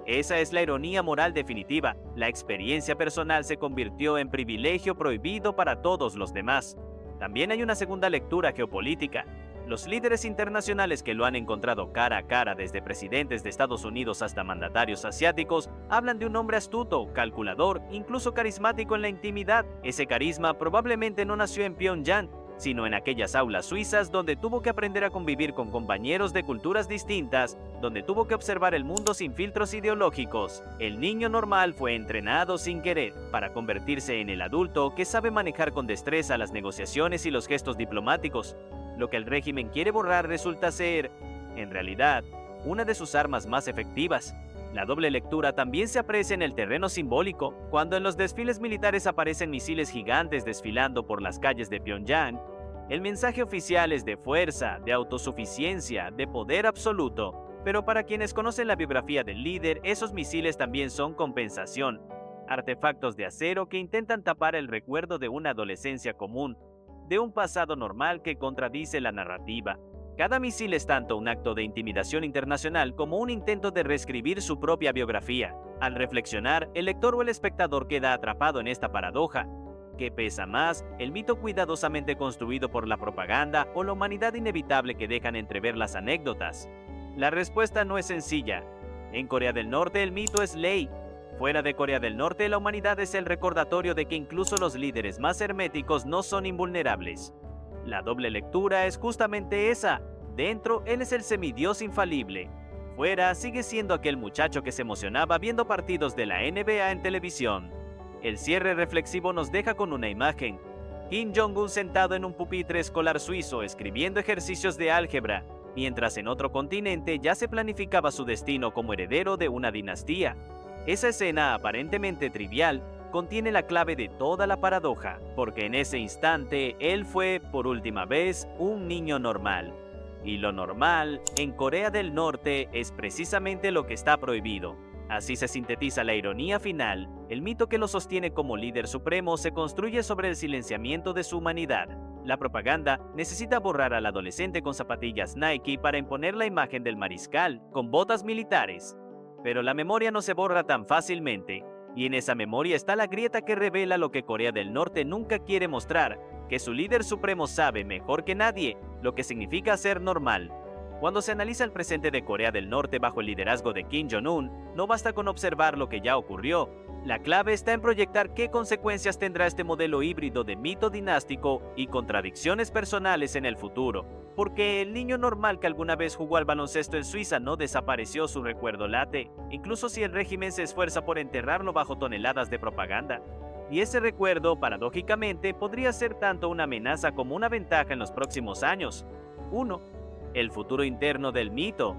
Esa es la ironía moral definitiva. La experiencia personal se convirtió en privilegio prohibido para todos los demás. También hay una segunda lectura geopolítica. Los líderes internacionales que lo han encontrado cara a cara, desde presidentes de Estados Unidos hasta mandatarios asiáticos, hablan de un hombre astuto, calculador, incluso carismático en la intimidad. Ese carisma probablemente no nació en Pyongyang, sino en aquellas aulas suizas donde tuvo que aprender a convivir con compañeros de culturas distintas, donde tuvo que observar el mundo sin filtros ideológicos. El niño normal fue entrenado sin querer para convertirse en el adulto que sabe manejar con destreza las negociaciones y los gestos diplomáticos. Lo que el régimen quiere borrar resulta ser, en realidad, una de sus armas más efectivas. La doble lectura también se aprecia en el terreno simbólico, cuando en los desfiles militares aparecen misiles gigantes desfilando por las calles de Pyongyang. El mensaje oficial es de fuerza, de autosuficiencia, de poder absoluto, pero para quienes conocen la biografía del líder, esos misiles también son compensación, artefactos de acero que intentan tapar el recuerdo de una adolescencia común, de un pasado normal que contradice la narrativa. Cada misil es tanto un acto de intimidación internacional como un intento de reescribir su propia biografía. Al reflexionar, el lector o el espectador queda atrapado en esta paradoja. ¿Qué pesa más, el mito cuidadosamente construido por la propaganda o la humanidad inevitable que dejan entrever las anécdotas? La respuesta no es sencilla. En Corea del Norte el mito es ley. Fuera de Corea del Norte la humanidad es el recordatorio de que incluso los líderes más herméticos no son invulnerables. La doble lectura es justamente esa. Dentro, él es el semidios infalible. Fuera, sigue siendo aquel muchacho que se emocionaba viendo partidos de la NBA en televisión. El cierre reflexivo nos deja con una imagen. Kim Jong-un sentado en un pupitre escolar suizo escribiendo ejercicios de álgebra, mientras en otro continente ya se planificaba su destino como heredero de una dinastía. Esa escena aparentemente trivial contiene la clave de toda la paradoja, porque en ese instante él fue, por última vez, un niño normal. Y lo normal, en Corea del Norte, es precisamente lo que está prohibido. Así se sintetiza la ironía final. El mito que lo sostiene como líder supremo se construye sobre el silenciamiento de su humanidad. La propaganda necesita borrar al adolescente con zapatillas Nike para imponer la imagen del mariscal, con botas militares. Pero la memoria no se borra tan fácilmente. Y en esa memoria está la grieta que revela lo que Corea del Norte nunca quiere mostrar, que su líder supremo sabe mejor que nadie lo que significa ser normal. Cuando se analiza el presente de Corea del Norte bajo el liderazgo de Kim Jong-un, no basta con observar lo que ya ocurrió. La clave está en proyectar qué consecuencias tendrá este modelo híbrido de mito dinástico y contradicciones personales en el futuro. Porque el niño normal que alguna vez jugó al baloncesto en Suiza no desapareció, su recuerdo late, incluso si el régimen se esfuerza por enterrarlo bajo toneladas de propaganda. Y ese recuerdo, paradójicamente, podría ser tanto una amenaza como una ventaja en los próximos años. 1. El futuro interno del mito.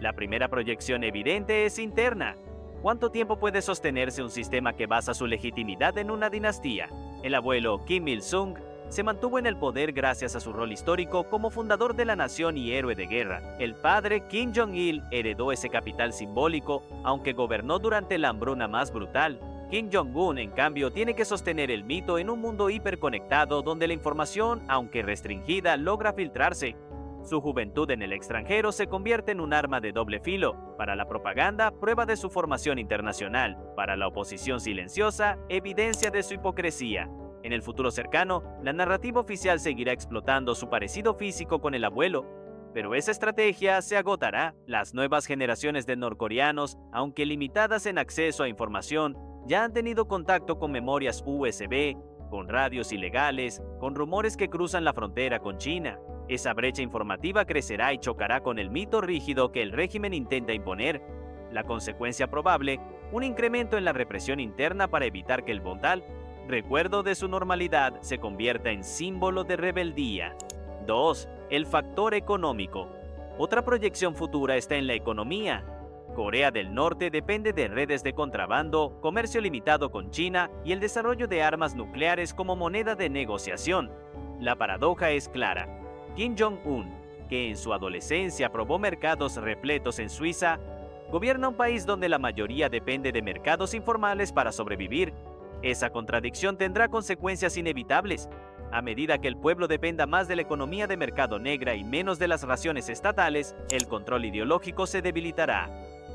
La primera proyección evidente es interna. ¿Cuánto tiempo puede sostenerse un sistema que basa su legitimidad en una dinastía? El abuelo Kim Il-sung se mantuvo en el poder gracias a su rol histórico como fundador de la nación y héroe de guerra. El padre Kim Jong-il heredó ese capital simbólico, aunque gobernó durante la hambruna más brutal. Kim Jong-un, en cambio, tiene que sostener el mito en un mundo hiperconectado donde la información, aunque restringida, logra filtrarse. Su juventud en el extranjero se convierte en un arma de doble filo. Para la propaganda, prueba de su formación internacional. Para la oposición silenciosa, evidencia de su hipocresía. En el futuro cercano, la narrativa oficial seguirá explotando su parecido físico con el abuelo. Pero esa estrategia se agotará. Las nuevas generaciones de norcoreanos, aunque limitadas en acceso a información, ya han tenido contacto con memorias USB, con radios ilegales, con rumores que cruzan la frontera con China. Esa brecha informativa crecerá y chocará con el mito rígido que el régimen intenta imponer. La consecuencia probable, un incremento en la represión interna para evitar que el bondal, recuerdo de su normalidad, se convierta en símbolo de rebeldía. 2. El factor económico. Otra proyección futura está en la economía. Corea del Norte depende de redes de contrabando, comercio limitado con China y el desarrollo de armas nucleares como moneda de negociación. La paradoja es clara. Kim Jong-un, que en su adolescencia probó mercados repletos en Suiza, gobierna un país donde la mayoría depende de mercados informales para sobrevivir. Esa contradicción tendrá consecuencias inevitables. A medida que el pueblo dependa más de la economía de mercado negra y menos de las raciones estatales, el control ideológico se debilitará.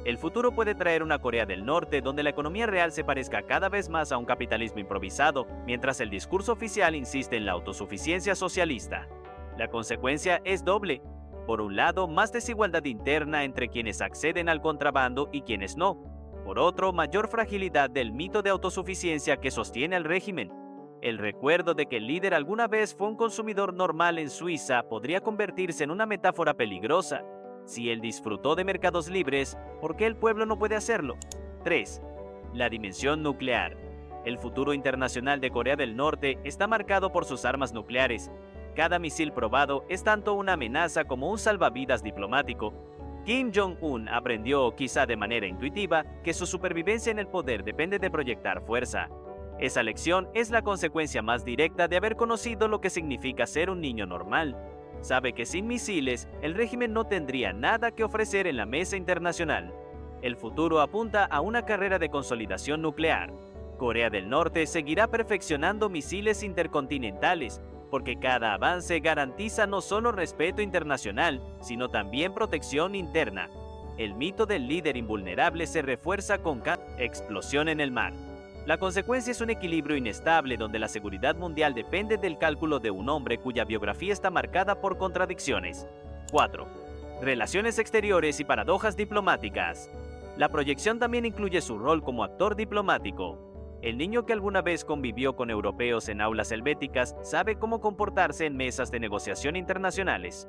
El futuro puede traer una Corea del Norte donde la economía real se parezca cada vez más a un capitalismo improvisado, mientras el discurso oficial insiste en la autosuficiencia socialista. La consecuencia es doble. Por un lado, más desigualdad interna entre quienes acceden al contrabando y quienes no. Por otro, mayor fragilidad del mito de autosuficiencia que sostiene al régimen. El recuerdo de que el líder alguna vez fue un consumidor normal en Suiza podría convertirse en una metáfora peligrosa. Si él disfrutó de mercados libres, ¿por qué el pueblo no puede hacerlo? 3. La dimensión nuclear. El futuro internacional de Corea del Norte está marcado por sus armas nucleares. Cada misil probado es tanto una amenaza como un salvavidas diplomático. Kim Jong-un aprendió, quizá de manera intuitiva, que su supervivencia en el poder depende de proyectar fuerza. Esa lección es la consecuencia más directa de haber conocido lo que significa ser un niño normal. Sabe que sin misiles, el régimen no tendría nada que ofrecer en la mesa internacional. El futuro apunta a una carrera de consolidación nuclear. Corea del Norte seguirá perfeccionando misiles intercontinentales, porque cada avance garantiza no solo respeto internacional, sino también protección interna. El mito del líder invulnerable se refuerza con cada explosión en el mar. La consecuencia es un equilibrio inestable donde la seguridad mundial depende del cálculo de un hombre cuya biografía está marcada por contradicciones. 4. Relaciones exteriores y paradojas diplomáticas. La proyección también incluye su rol como actor diplomático. El niño que alguna vez convivió con europeos en aulas helvéticas sabe cómo comportarse en mesas de negociación internacionales.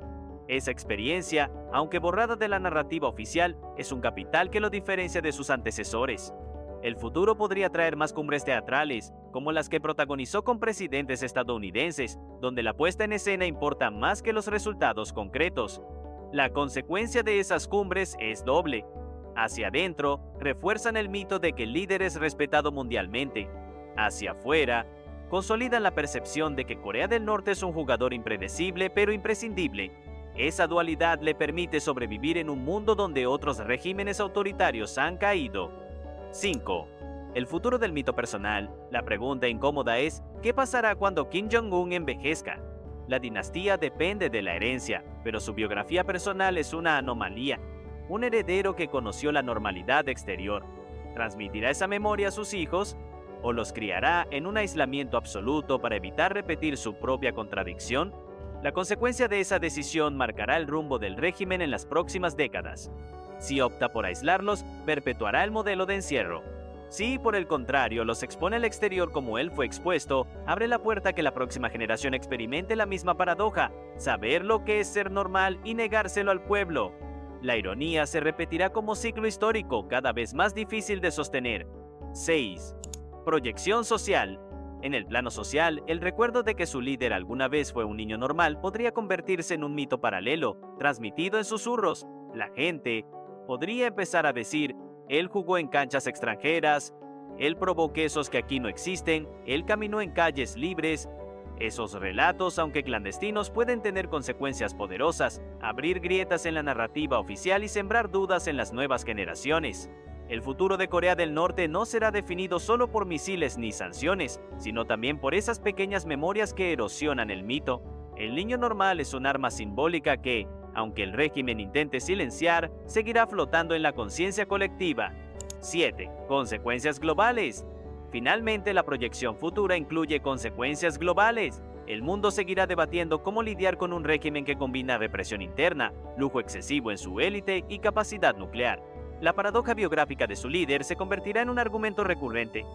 Esa experiencia, aunque borrada de la narrativa oficial, es un capital que lo diferencia de sus antecesores. El futuro podría traer más cumbres teatrales, como las que protagonizó con presidentes estadounidenses, donde la puesta en escena importa más que los resultados concretos. La consecuencia de esas cumbres es doble. Hacia adentro, refuerzan el mito de que el líder es respetado mundialmente. Hacia afuera, consolidan la percepción de que Corea del Norte es un jugador impredecible pero imprescindible. Esa dualidad le permite sobrevivir en un mundo donde otros regímenes autoritarios han caído. 5. El futuro del mito personal. La pregunta incómoda es, ¿qué pasará cuando Kim Jong-un envejezca? La dinastía depende de la herencia, pero su biografía personal es una anomalía. Un heredero que conoció la normalidad exterior. ¿Transmitirá esa memoria a sus hijos? ¿O los criará en un aislamiento absoluto para evitar repetir su propia contradicción? La consecuencia de esa decisión marcará el rumbo del régimen en las próximas décadas. Si opta por aislarlos, perpetuará el modelo de encierro. Si, por el contrario, los expone al exterior como él fue expuesto, abre la puerta a que la próxima generación experimente la misma paradoja, saber lo que es ser normal y negárselo al pueblo. La ironía se repetirá como ciclo histórico, cada vez más difícil de sostener. 6. Proyección social. En el plano social, el recuerdo de que su líder alguna vez fue un niño normal podría convertirse en un mito paralelo, transmitido en susurros. La gente podría empezar a decir, él jugó en canchas extranjeras, él probó quesos que aquí no existen, él caminó en calles libres. Esos relatos, aunque clandestinos, pueden tener consecuencias poderosas, abrir grietas en la narrativa oficial y sembrar dudas en las nuevas generaciones. El futuro de Corea del Norte no será definido solo por misiles ni sanciones, sino también por esas pequeñas memorias que erosionan el mito. El niño normal es un arma simbólica que, aunque el régimen intente silenciar, seguirá flotando en la conciencia colectiva. 7. Consecuencias globales. Finalmente, la proyección futura incluye consecuencias globales. El mundo seguirá debatiendo cómo lidiar con un régimen que combina represión interna, lujo excesivo en su élite y capacidad nuclear. La paradoja biográfica de su líder se convertirá en un argumento recurrente.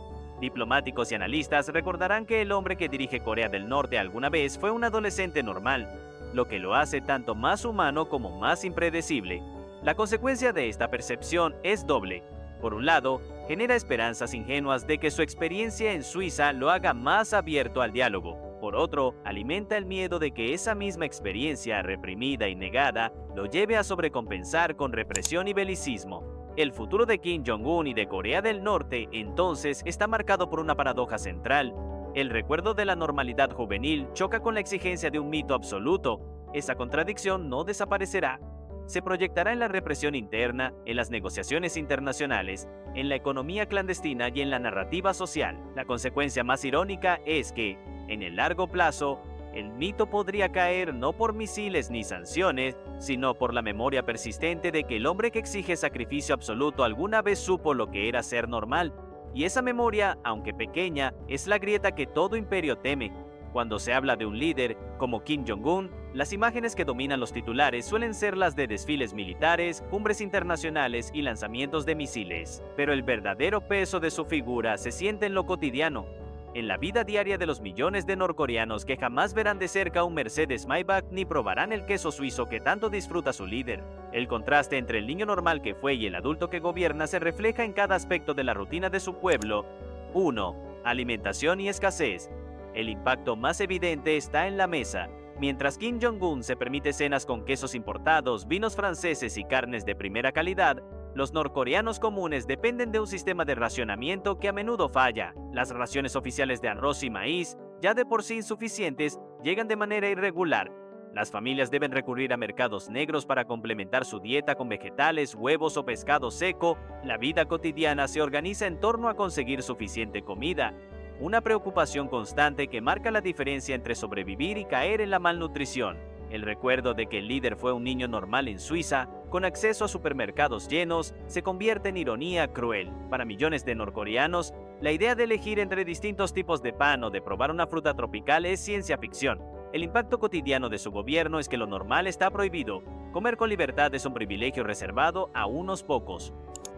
Diplomáticos y analistas recordarán que el hombre que dirige Corea del Norte alguna vez fue un adolescente normal, lo que lo hace tanto más humano como más impredecible. La consecuencia de esta percepción es doble. Por un lado, genera esperanzas ingenuas de que su experiencia en Suiza lo haga más abierto al diálogo. Por otro, alimenta el miedo de que esa misma experiencia reprimida y negada lo lleve a sobrecompensar con represión y belicismo. El futuro de Kim Jong-un y de Corea del Norte, entonces, está marcado por una paradoja central. El recuerdo de la normalidad juvenil choca con la exigencia de un mito absoluto. Esa contradicción no desaparecerá. Se proyectará en la represión interna, en las negociaciones internacionales, en la economía clandestina y en la narrativa social. La consecuencia más irónica es que, en el largo plazo, el mito podría caer no por misiles ni sanciones, sino por la memoria persistente de que el hombre que exige sacrificio absoluto alguna vez supo lo que era ser normal. Y esa memoria, aunque pequeña, es la grieta que todo imperio teme. Cuando se habla de un líder como Kim Jong-un, las imágenes que dominan los titulares suelen ser las de desfiles militares, cumbres internacionales y lanzamientos de misiles. Pero el verdadero peso de su figura se siente en lo cotidiano. en la vida diaria de los millones de norcoreanos que jamás verán de cerca un Mercedes Maybach ni probarán el queso suizo que tanto disfruta su líder. El contraste entre el niño normal que fue y el adulto que gobierna se refleja en cada aspecto de la rutina de su pueblo. 1. Alimentación y escasez. El impacto más evidente está en la mesa. Mientras Kim Jong-un se permite cenas con quesos importados, vinos franceses y carnes de primera calidad, los norcoreanos comunes dependen de un sistema de racionamiento que a menudo falla. Las raciones oficiales de arroz y maíz, ya de por sí insuficientes, llegan de manera irregular. Las familias deben recurrir a mercados negros para complementar su dieta con vegetales, huevos o pescado seco. La vida cotidiana se organiza en torno a conseguir suficiente comida. Una preocupación constante que marca la diferencia entre sobrevivir y caer en la malnutrición. El recuerdo de que el líder fue un niño normal en Suiza, con acceso a supermercados llenos, se convierte en ironía cruel. Para millones de norcoreanos, la idea de elegir entre distintos tipos de pan o de probar una fruta tropical es ciencia ficción. El impacto cotidiano de su gobierno es que lo normal está prohibido. Comer con libertad es un privilegio reservado a unos pocos.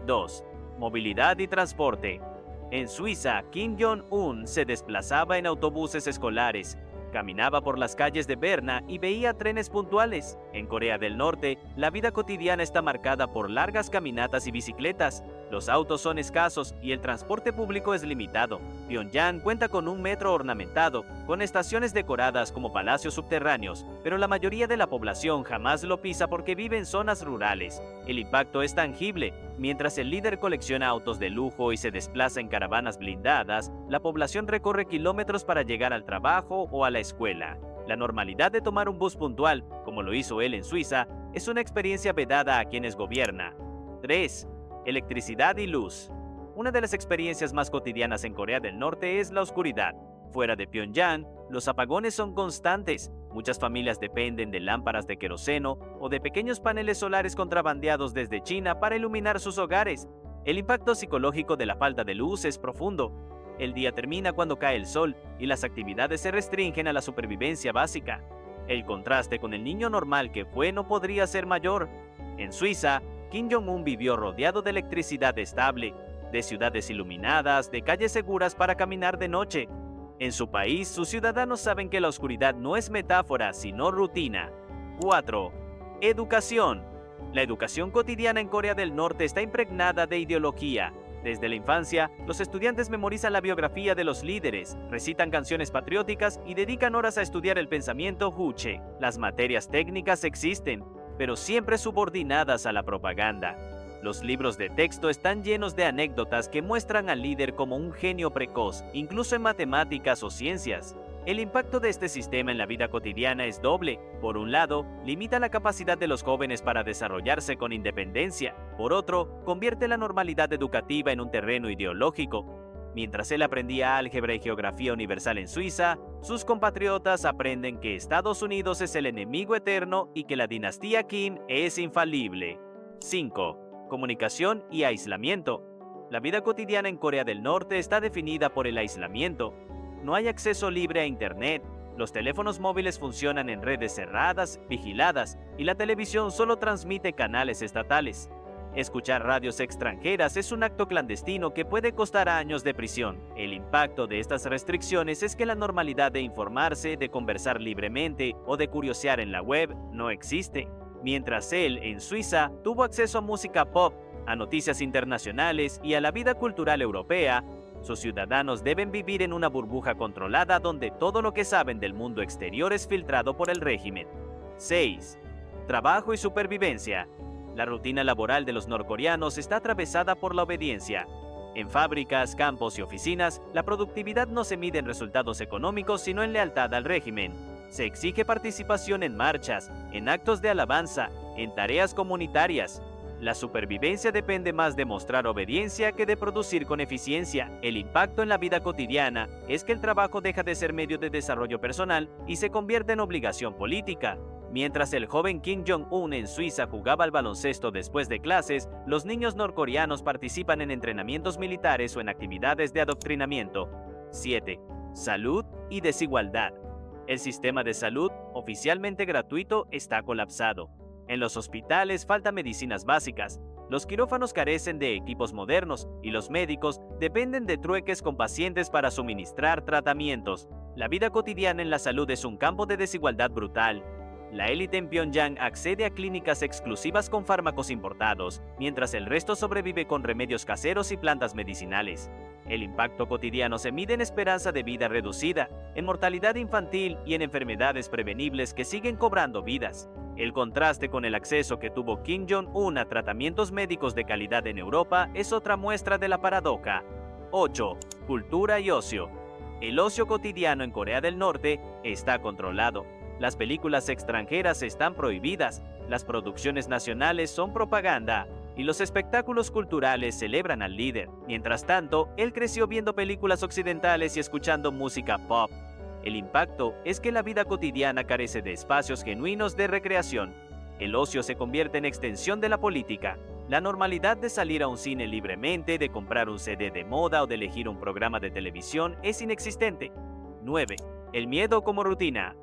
2. Movilidad y transporte. En Suiza, Kim Jong-un se desplazaba en autobuses escolares, caminaba por las calles de Berna y veía trenes puntuales. En Corea del Norte, la vida cotidiana está marcada por largas caminatas y bicicletas. Los autos son escasos y el transporte público es limitado. Pyongyang cuenta con un metro ornamentado, con estaciones decoradas como palacios subterráneos, pero la mayoría de la población jamás lo pisa porque vive en zonas rurales. El impacto es tangible. Mientras el líder colecciona autos de lujo y se desplaza en caravanas blindadas, la población recorre kilómetros para llegar al trabajo o a la escuela. La normalidad de tomar un bus puntual, como lo hizo él en Suiza, es una experiencia vedada a quienes gobierna. 3. Electricidad y luz. Una de las experiencias más cotidianas en Corea del Norte es la oscuridad. Fuera de Pyongyang, los apagones son constantes. Muchas familias dependen de lámparas de queroseno o de pequeños paneles solares contrabandeados desde China para iluminar sus hogares. El impacto psicológico de la falta de luz es profundo. El día termina cuando cae el sol y las actividades se restringen a la supervivencia básica. El contraste con el niño normal que fue no podría ser mayor. En Suiza, Kim Jong-un vivió rodeado de electricidad estable, de ciudades iluminadas, de calles seguras para caminar de noche. En su país, sus ciudadanos saben que la oscuridad no es metáfora, sino rutina. 4. Educación. La educación cotidiana en Corea del Norte está impregnada de ideología. Desde la infancia, los estudiantes memorizan la biografía de los líderes, recitan canciones patrióticas y dedican horas a estudiar el pensamiento juche. Las materias técnicas existen, pero siempre subordinadas a la propaganda. Los libros de texto están llenos de anécdotas que muestran al líder como un genio precoz, incluso en matemáticas o ciencias. El impacto de este sistema en la vida cotidiana es doble. Por un lado, limita la capacidad de los jóvenes para desarrollarse con independencia. Por otro, convierte la normalidad educativa en un terreno ideológico. Mientras él aprendía álgebra y geografía universal en Suiza, sus compatriotas aprenden que Estados Unidos es el enemigo eterno y que la dinastía Kim es infalible. 5. Comunicación y aislamiento. La vida cotidiana en Corea del Norte está definida por el aislamiento. No hay acceso libre a Internet, los teléfonos móviles funcionan en redes cerradas, vigiladas, y la televisión solo transmite canales estatales. Escuchar radios extranjeras es un acto clandestino que puede costar años de prisión. El impacto de estas restricciones es que la normalidad de informarse, de conversar libremente o de curiosear en la web no existe. Mientras él, en Suiza, tuvo acceso a música pop, a noticias internacionales y a la vida cultural europea, sus ciudadanos deben vivir en una burbuja controlada donde todo lo que saben del mundo exterior es filtrado por el régimen. 6. Trabajo y supervivencia. La rutina laboral de los norcoreanos está atravesada por la obediencia. En fábricas, campos y oficinas, la productividad no se mide en resultados económicos sino en lealtad al régimen. Se exige participación en marchas, en actos de alabanza, en tareas comunitarias. La supervivencia depende más de mostrar obediencia que de producir con eficiencia. El impacto en la vida cotidiana es que el trabajo deja de ser medio de desarrollo personal y se convierte en obligación política. Mientras el joven Kim Jong-un en Suiza jugaba al baloncesto después de clases, los niños norcoreanos participan en entrenamientos militares o en actividades de adoctrinamiento. 7. Salud y desigualdad. El sistema de salud, oficialmente gratuito, está colapsado. En los hospitales faltan medicinas básicas. Los quirófanos carecen de equipos modernos y los médicos dependen de trueques con pacientes para suministrar tratamientos. La vida cotidiana en la salud es un campo de desigualdad brutal. La élite en Pyongyang accede a clínicas exclusivas con fármacos importados, mientras el resto sobrevive con remedios caseros y plantas medicinales. El impacto cotidiano se mide en esperanza de vida reducida, en mortalidad infantil y en enfermedades prevenibles que siguen cobrando vidas. El contraste con el acceso que tuvo Kim Jong-un a tratamientos médicos de calidad en Europa es otra muestra de la paradoja. 8. Cultura y ocio. El ocio cotidiano en Corea del Norte está controlado. Las películas extranjeras están prohibidas, las producciones nacionales son propaganda y los espectáculos culturales celebran al líder. Mientras tanto, él creció viendo películas occidentales y escuchando música pop. El impacto es que la vida cotidiana carece de espacios genuinos de recreación. El ocio se convierte en extensión de la política. La normalidad de salir a un cine libremente, de comprar un CD de moda o de elegir un programa de televisión es inexistente. 9. El miedo como rutina.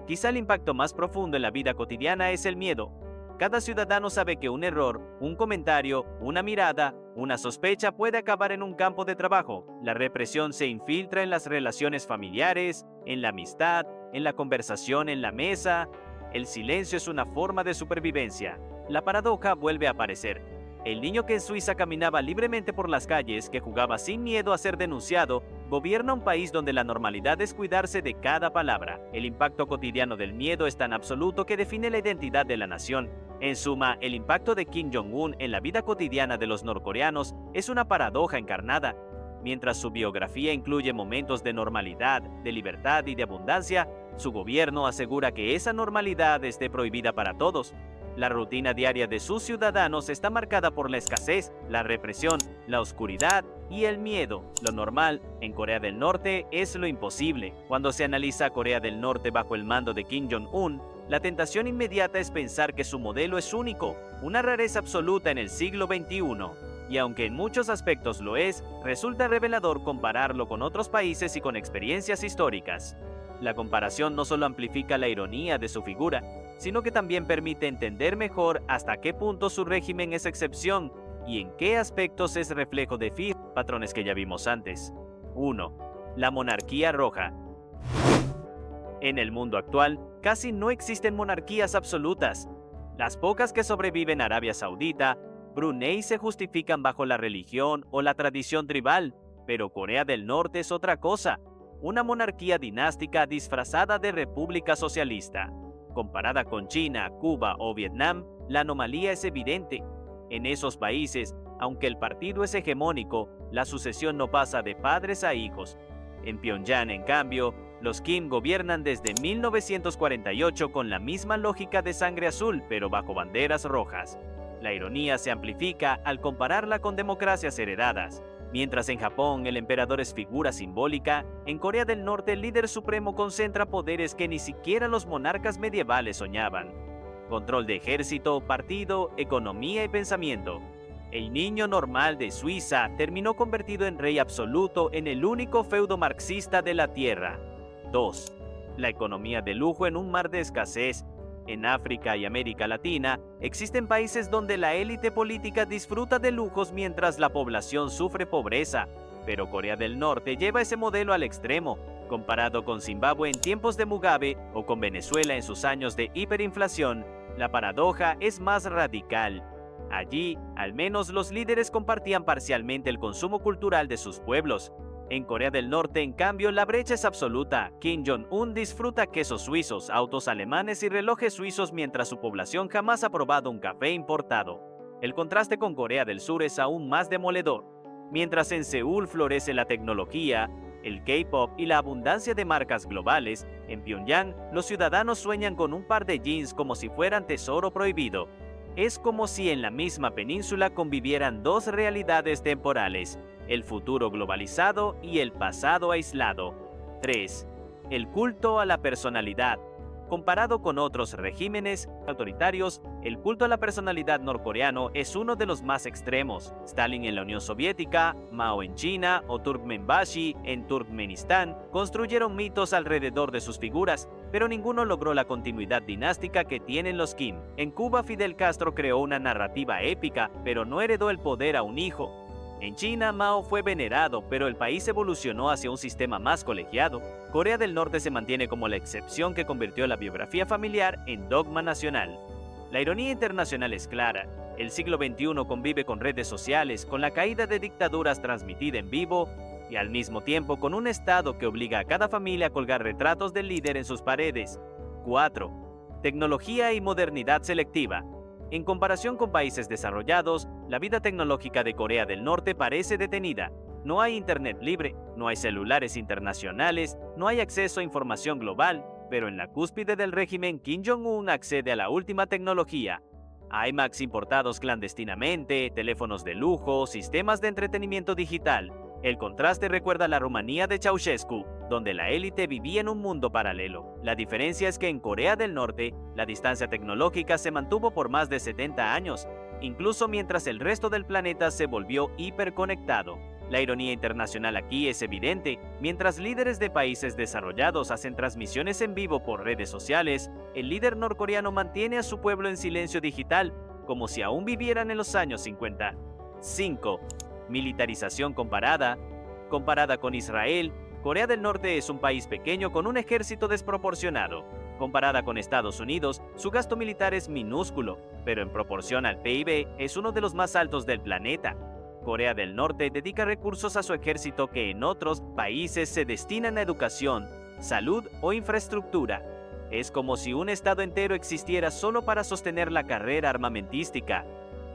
Quizá el impacto más profundo en la vida cotidiana es el miedo. Cada ciudadano sabe que un error, un comentario, una mirada, una sospecha puede acabar en un campo de trabajo. La represión se infiltra en las relaciones familiares, en la amistad, en la conversación en la mesa. El silencio es una forma de supervivencia. La paradoja vuelve a aparecer. El niño que en Suiza caminaba libremente por las calles, que jugaba sin miedo a ser denunciado, gobierna un país donde la normalidad es cuidarse de cada palabra. El impacto cotidiano del miedo es tan absoluto que define la identidad de la nación. En suma, el impacto de Kim Jong-un en la vida cotidiana de los norcoreanos es una paradoja encarnada. Mientras su biografía incluye momentos de normalidad, de libertad y de abundancia, su gobierno asegura que esa normalidad esté prohibida para todos. La rutina diaria de sus ciudadanos está marcada por la escasez, la represión, la oscuridad y el miedo. Lo normal en Corea del Norte es lo imposible. Cuando se analiza a Corea del Norte bajo el mando de Kim Jong-un, la tentación inmediata es pensar que su modelo es único, una rareza absoluta en el siglo XXI. Y aunque en muchos aspectos lo es, resulta revelador compararlo con otros países y con experiencias históricas. La comparación no solo amplifica la ironía de su figura, sino que también permite entender mejor hasta qué punto su régimen es excepción y en qué aspectos es reflejo de patrones que ya vimos antes. 1. La monarquía roja. En el mundo actual, casi no existen monarquías absolutas. Las pocas que sobreviven en Arabia Saudita, Brunei se justifican bajo la religión o la tradición tribal, pero Corea del Norte es otra cosa, una monarquía dinástica disfrazada de república socialista. Comparada con China, Cuba o Vietnam, la anomalía es evidente. En esos países, aunque el partido es hegemónico, la sucesión no pasa de padres a hijos. En Pyongyang, en cambio, los Kim gobiernan desde 1948 con la misma lógica de sangre azul, pero bajo banderas rojas. La ironía se amplifica al compararla con democracias heredadas. Mientras en Japón el emperador es figura simbólica, en Corea del Norte el líder supremo concentra poderes que ni siquiera los monarcas medievales soñaban. Control de ejército, partido, economía y pensamiento. El niño normal de Suiza terminó convertido en rey absoluto en el único feudo marxista de la tierra. 2. La economía de lujo en un mar de escasez. En África y América Latina, existen países donde la élite política disfruta de lujos mientras la población sufre pobreza, pero Corea del Norte lleva ese modelo al extremo, comparado con Zimbabue en tiempos de Mugabe o con Venezuela en sus años de hiperinflación. La paradoja es más radical. Allí, al menos los líderes compartían parcialmente el consumo cultural de sus pueblos. En Corea del Norte, en cambio, la brecha es absoluta. Kim Jong-un disfruta quesos suizos, autos alemanes y relojes suizos mientras su población jamás ha probado un café importado. El contraste con Corea del Sur es aún más demoledor. Mientras en Seúl florece la tecnología, el K-pop y la abundancia de marcas globales, en Pyongyang los ciudadanos sueñan con un par de jeans como si fueran tesoro prohibido. Es como si en la misma península convivieran dos realidades temporales, el futuro globalizado y el pasado aislado. 3. El culto a la personalidad. Comparado con otros regímenes autoritarios, el culto a la personalidad norcoreano es uno de los más extremos. Stalin en la Unión Soviética, Mao en China o Turkmenbashi en Turkmenistán construyeron mitos alrededor de sus figuras, pero ninguno logró la continuidad dinástica que tienen los Kim. En Cuba, Fidel Castro creó una narrativa épica, pero no heredó el poder a un hijo. En China, Mao fue venerado, pero el país evolucionó hacia un sistema más colegiado. Corea del Norte se mantiene como la excepción que convirtió la biografía familiar en dogma nacional. La ironía internacional es clara. El siglo XXI convive con redes sociales, con la caída de dictaduras transmitida en vivo y al mismo tiempo con un Estado que obliga a cada familia a colgar retratos del líder en sus paredes. 4. Tecnología y modernidad selectiva. En comparación con países desarrollados, la vida tecnológica de Corea del Norte parece detenida. No hay internet libre, no hay celulares internacionales, no hay acceso a información global, pero en la cúspide del régimen Kim Jong-un accede a la última tecnología. iMacs importados clandestinamente, teléfonos de lujo, sistemas de entretenimiento digital. El contraste recuerda a la Rumanía de Ceausescu, donde la élite vivía en un mundo paralelo. La diferencia es que en Corea del Norte, la distancia tecnológica se mantuvo por más de 70 años, incluso mientras el resto del planeta se volvió hiperconectado. La ironía internacional aquí es evidente. Mientras líderes de países desarrollados hacen transmisiones en vivo por redes sociales, el líder norcoreano mantiene a su pueblo en silencio digital, como si aún vivieran en los años 50. 5. Militarización comparada. Comparada con Israel, Corea del Norte es un país pequeño con un ejército desproporcionado. Comparada con Estados Unidos, su gasto militar es minúsculo, pero en proporción al PIB es uno de los más altos del planeta. Corea del Norte dedica recursos a su ejército que en otros países se destinan a educación, salud o infraestructura. Es como si un estado entero existiera solo para sostener la carrera armamentística.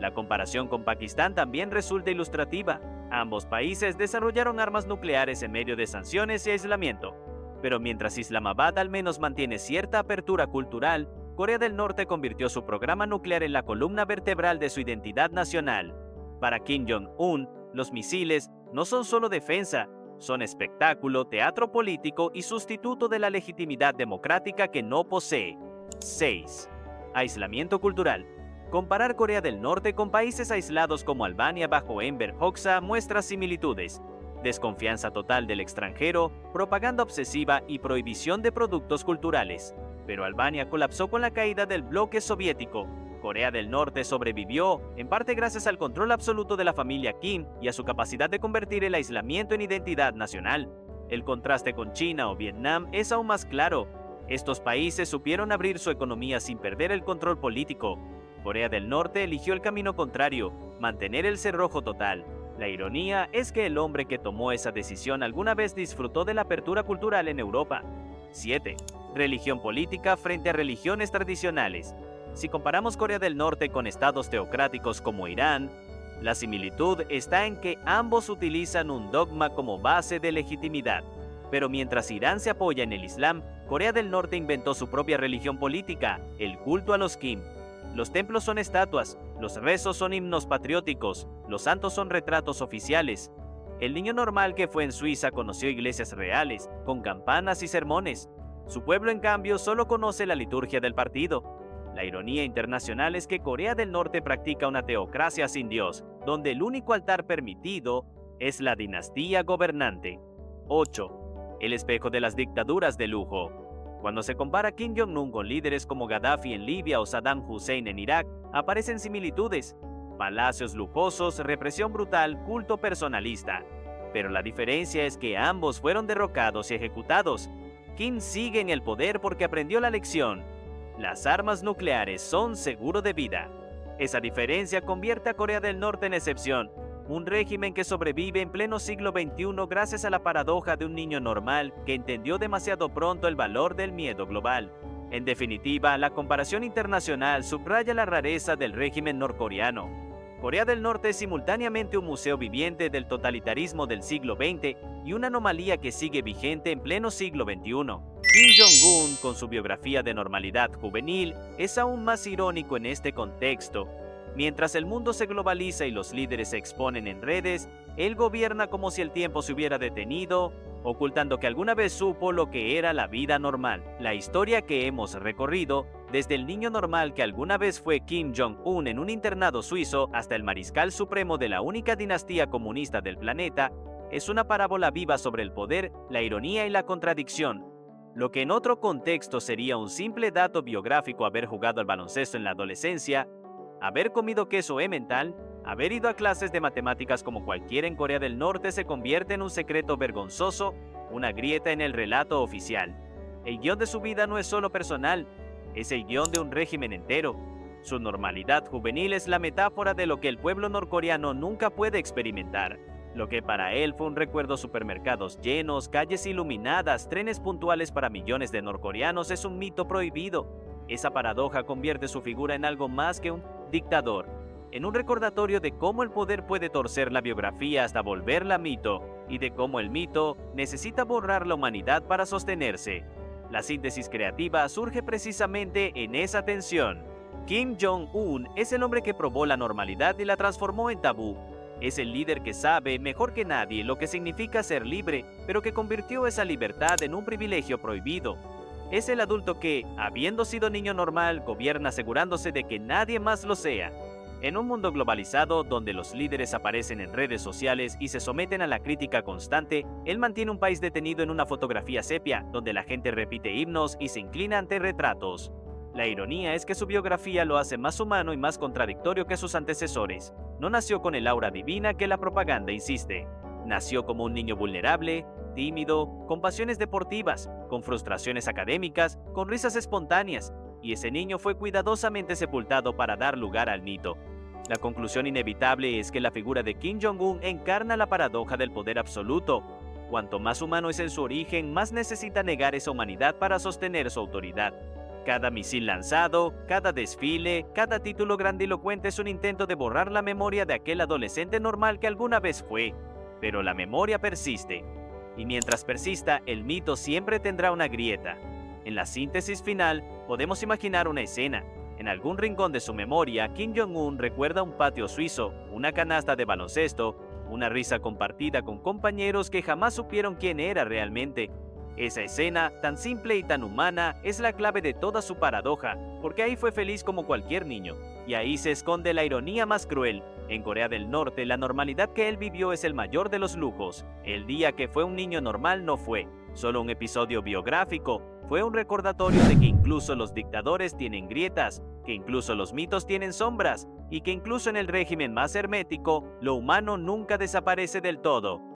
La comparación con Pakistán también resulta ilustrativa. Ambos países desarrollaron armas nucleares en medio de sanciones y aislamiento. Pero mientras Islamabad al menos mantiene cierta apertura cultural, Corea del Norte convirtió su programa nuclear en la columna vertebral de su identidad nacional. Para Kim Jong-un, los misiles no son solo defensa, son espectáculo, teatro político y sustituto de la legitimidad democrática que no posee. 6. Aislamiento cultural. Comparar Corea del Norte con países aislados como Albania bajo Enver Hoxha muestra similitudes. Desconfianza total del extranjero, propaganda obsesiva y prohibición de productos culturales. Pero Albania colapsó con la caída del bloque soviético. Corea del Norte sobrevivió, en parte gracias al control absoluto de la familia Kim y a su capacidad de convertir el aislamiento en identidad nacional. El contraste con China o Vietnam es aún más claro. Estos países supieron abrir su economía sin perder el control político. Corea del Norte eligió el camino contrario, mantener el cerrojo total. La ironía es que el hombre que tomó esa decisión alguna vez disfrutó de la apertura cultural en Europa. 7. Religión política frente a religiones tradicionales. Si comparamos Corea del Norte con estados teocráticos como Irán, la similitud está en que ambos utilizan un dogma como base de legitimidad. Pero mientras Irán se apoya en el Islam, Corea del Norte inventó su propia religión política, el culto a los Kim. Los templos son estatuas, los rezos son himnos patrióticos, los santos son retratos oficiales. El niño normal que fue en Suiza conoció iglesias reales, con campanas y sermones. Su pueblo, en cambio, solo conoce la liturgia del partido. La ironía internacional es que Corea del Norte practica una teocracia sin Dios, donde el único altar permitido es la dinastía gobernante. 8. El espejo de las dictaduras de lujo. Cuando se compara Kim Jong-un con líderes como Gaddafi en Libia o Saddam Hussein en Irak, aparecen similitudes. Palacios lujosos, represión brutal, culto personalista. Pero la diferencia es que ambos fueron derrocados y ejecutados. Kim sigue en el poder porque aprendió la lección. Las armas nucleares son seguro de vida. Esa diferencia convierte a Corea del Norte en excepción, un régimen que sobrevive en pleno siglo XXI gracias a la paradoja de un niño normal que entendió demasiado pronto el valor del miedo global. En definitiva, la comparación internacional subraya la rareza del régimen norcoreano. Corea del Norte es simultáneamente un museo viviente del totalitarismo del siglo XX y una anomalía que sigue vigente en pleno siglo XXI. Kim Jong-un, con su biografía de normalidad juvenil, es aún más irónico en este contexto. Mientras el mundo se globaliza y los líderes se exponen en redes, él gobierna como si el tiempo se hubiera detenido ocultando que alguna vez supo lo que era la vida normal. La historia que hemos recorrido, desde el niño normal que alguna vez fue Kim Jong-un en un internado suizo hasta el mariscal supremo de la única dinastía comunista del planeta, es una parábola viva sobre el poder, la ironía y la contradicción. Lo que en otro contexto sería un simple dato biográfico, haber jugado al baloncesto en la adolescencia, haber comido queso emmental, haber ido a clases de matemáticas como cualquiera en Corea del Norte, se convierte en un secreto vergonzoso, una grieta en el relato oficial. El guión de su vida no es solo personal, es el guión de un régimen entero. Su normalidad juvenil es la metáfora de lo que el pueblo norcoreano nunca puede experimentar. Lo que para él fue un recuerdo: supermercados llenos, calles iluminadas, trenes puntuales para millones de norcoreanos, es un mito prohibido. Esa paradoja convierte su figura en algo más que un dictador, en un recordatorio de cómo el poder puede torcer la biografía hasta volverla mito, y de cómo el mito necesita borrar la humanidad para sostenerse. La síntesis creativa surge precisamente en esa tensión. Kim Jong-un es el hombre que probó la normalidad y la transformó en tabú. Es el líder que sabe mejor que nadie lo que significa ser libre, pero que convirtió esa libertad en un privilegio prohibido. Es el adulto que, habiendo sido niño normal, gobierna asegurándose de que nadie más lo sea. En un mundo globalizado donde los líderes aparecen en redes sociales y se someten a la crítica constante, él mantiene un país detenido en una fotografía sepia, donde la gente repite himnos y se inclina ante retratos. La ironía es que su biografía lo hace más humano y más contradictorio que sus antecesores. No nació con el aura divina que la propaganda insiste. Nació como un niño vulnerable, tímido, con pasiones deportivas, con frustraciones académicas, con risas espontáneas, y ese niño fue cuidadosamente sepultado para dar lugar al mito. La conclusión inevitable es que la figura de Kim Jong-un encarna la paradoja del poder absoluto. Cuanto más humano es en su origen, más necesita negar esa humanidad para sostener su autoridad. Cada misil lanzado, cada desfile, cada título grandilocuente es un intento de borrar la memoria de aquel adolescente normal que alguna vez fue. Pero la memoria persiste. Y mientras persista, el mito siempre tendrá una grieta. En la síntesis final, podemos imaginar una escena. En algún rincón de su memoria, Kim Jong-un recuerda un patio suizo, una canasta de baloncesto, una risa compartida con compañeros que jamás supieron quién era realmente. Esa escena, tan simple y tan humana, es la clave de toda su paradoja, porque ahí fue feliz como cualquier niño. Y ahí se esconde la ironía más cruel. En Corea del Norte, la normalidad que él vivió es el mayor de los lujos. El día que fue un niño normal no fue solo un episodio biográfico, fue un recordatorio de que incluso los dictadores tienen grietas, que incluso los mitos tienen sombras, y que incluso en el régimen más hermético, lo humano nunca desaparece del todo.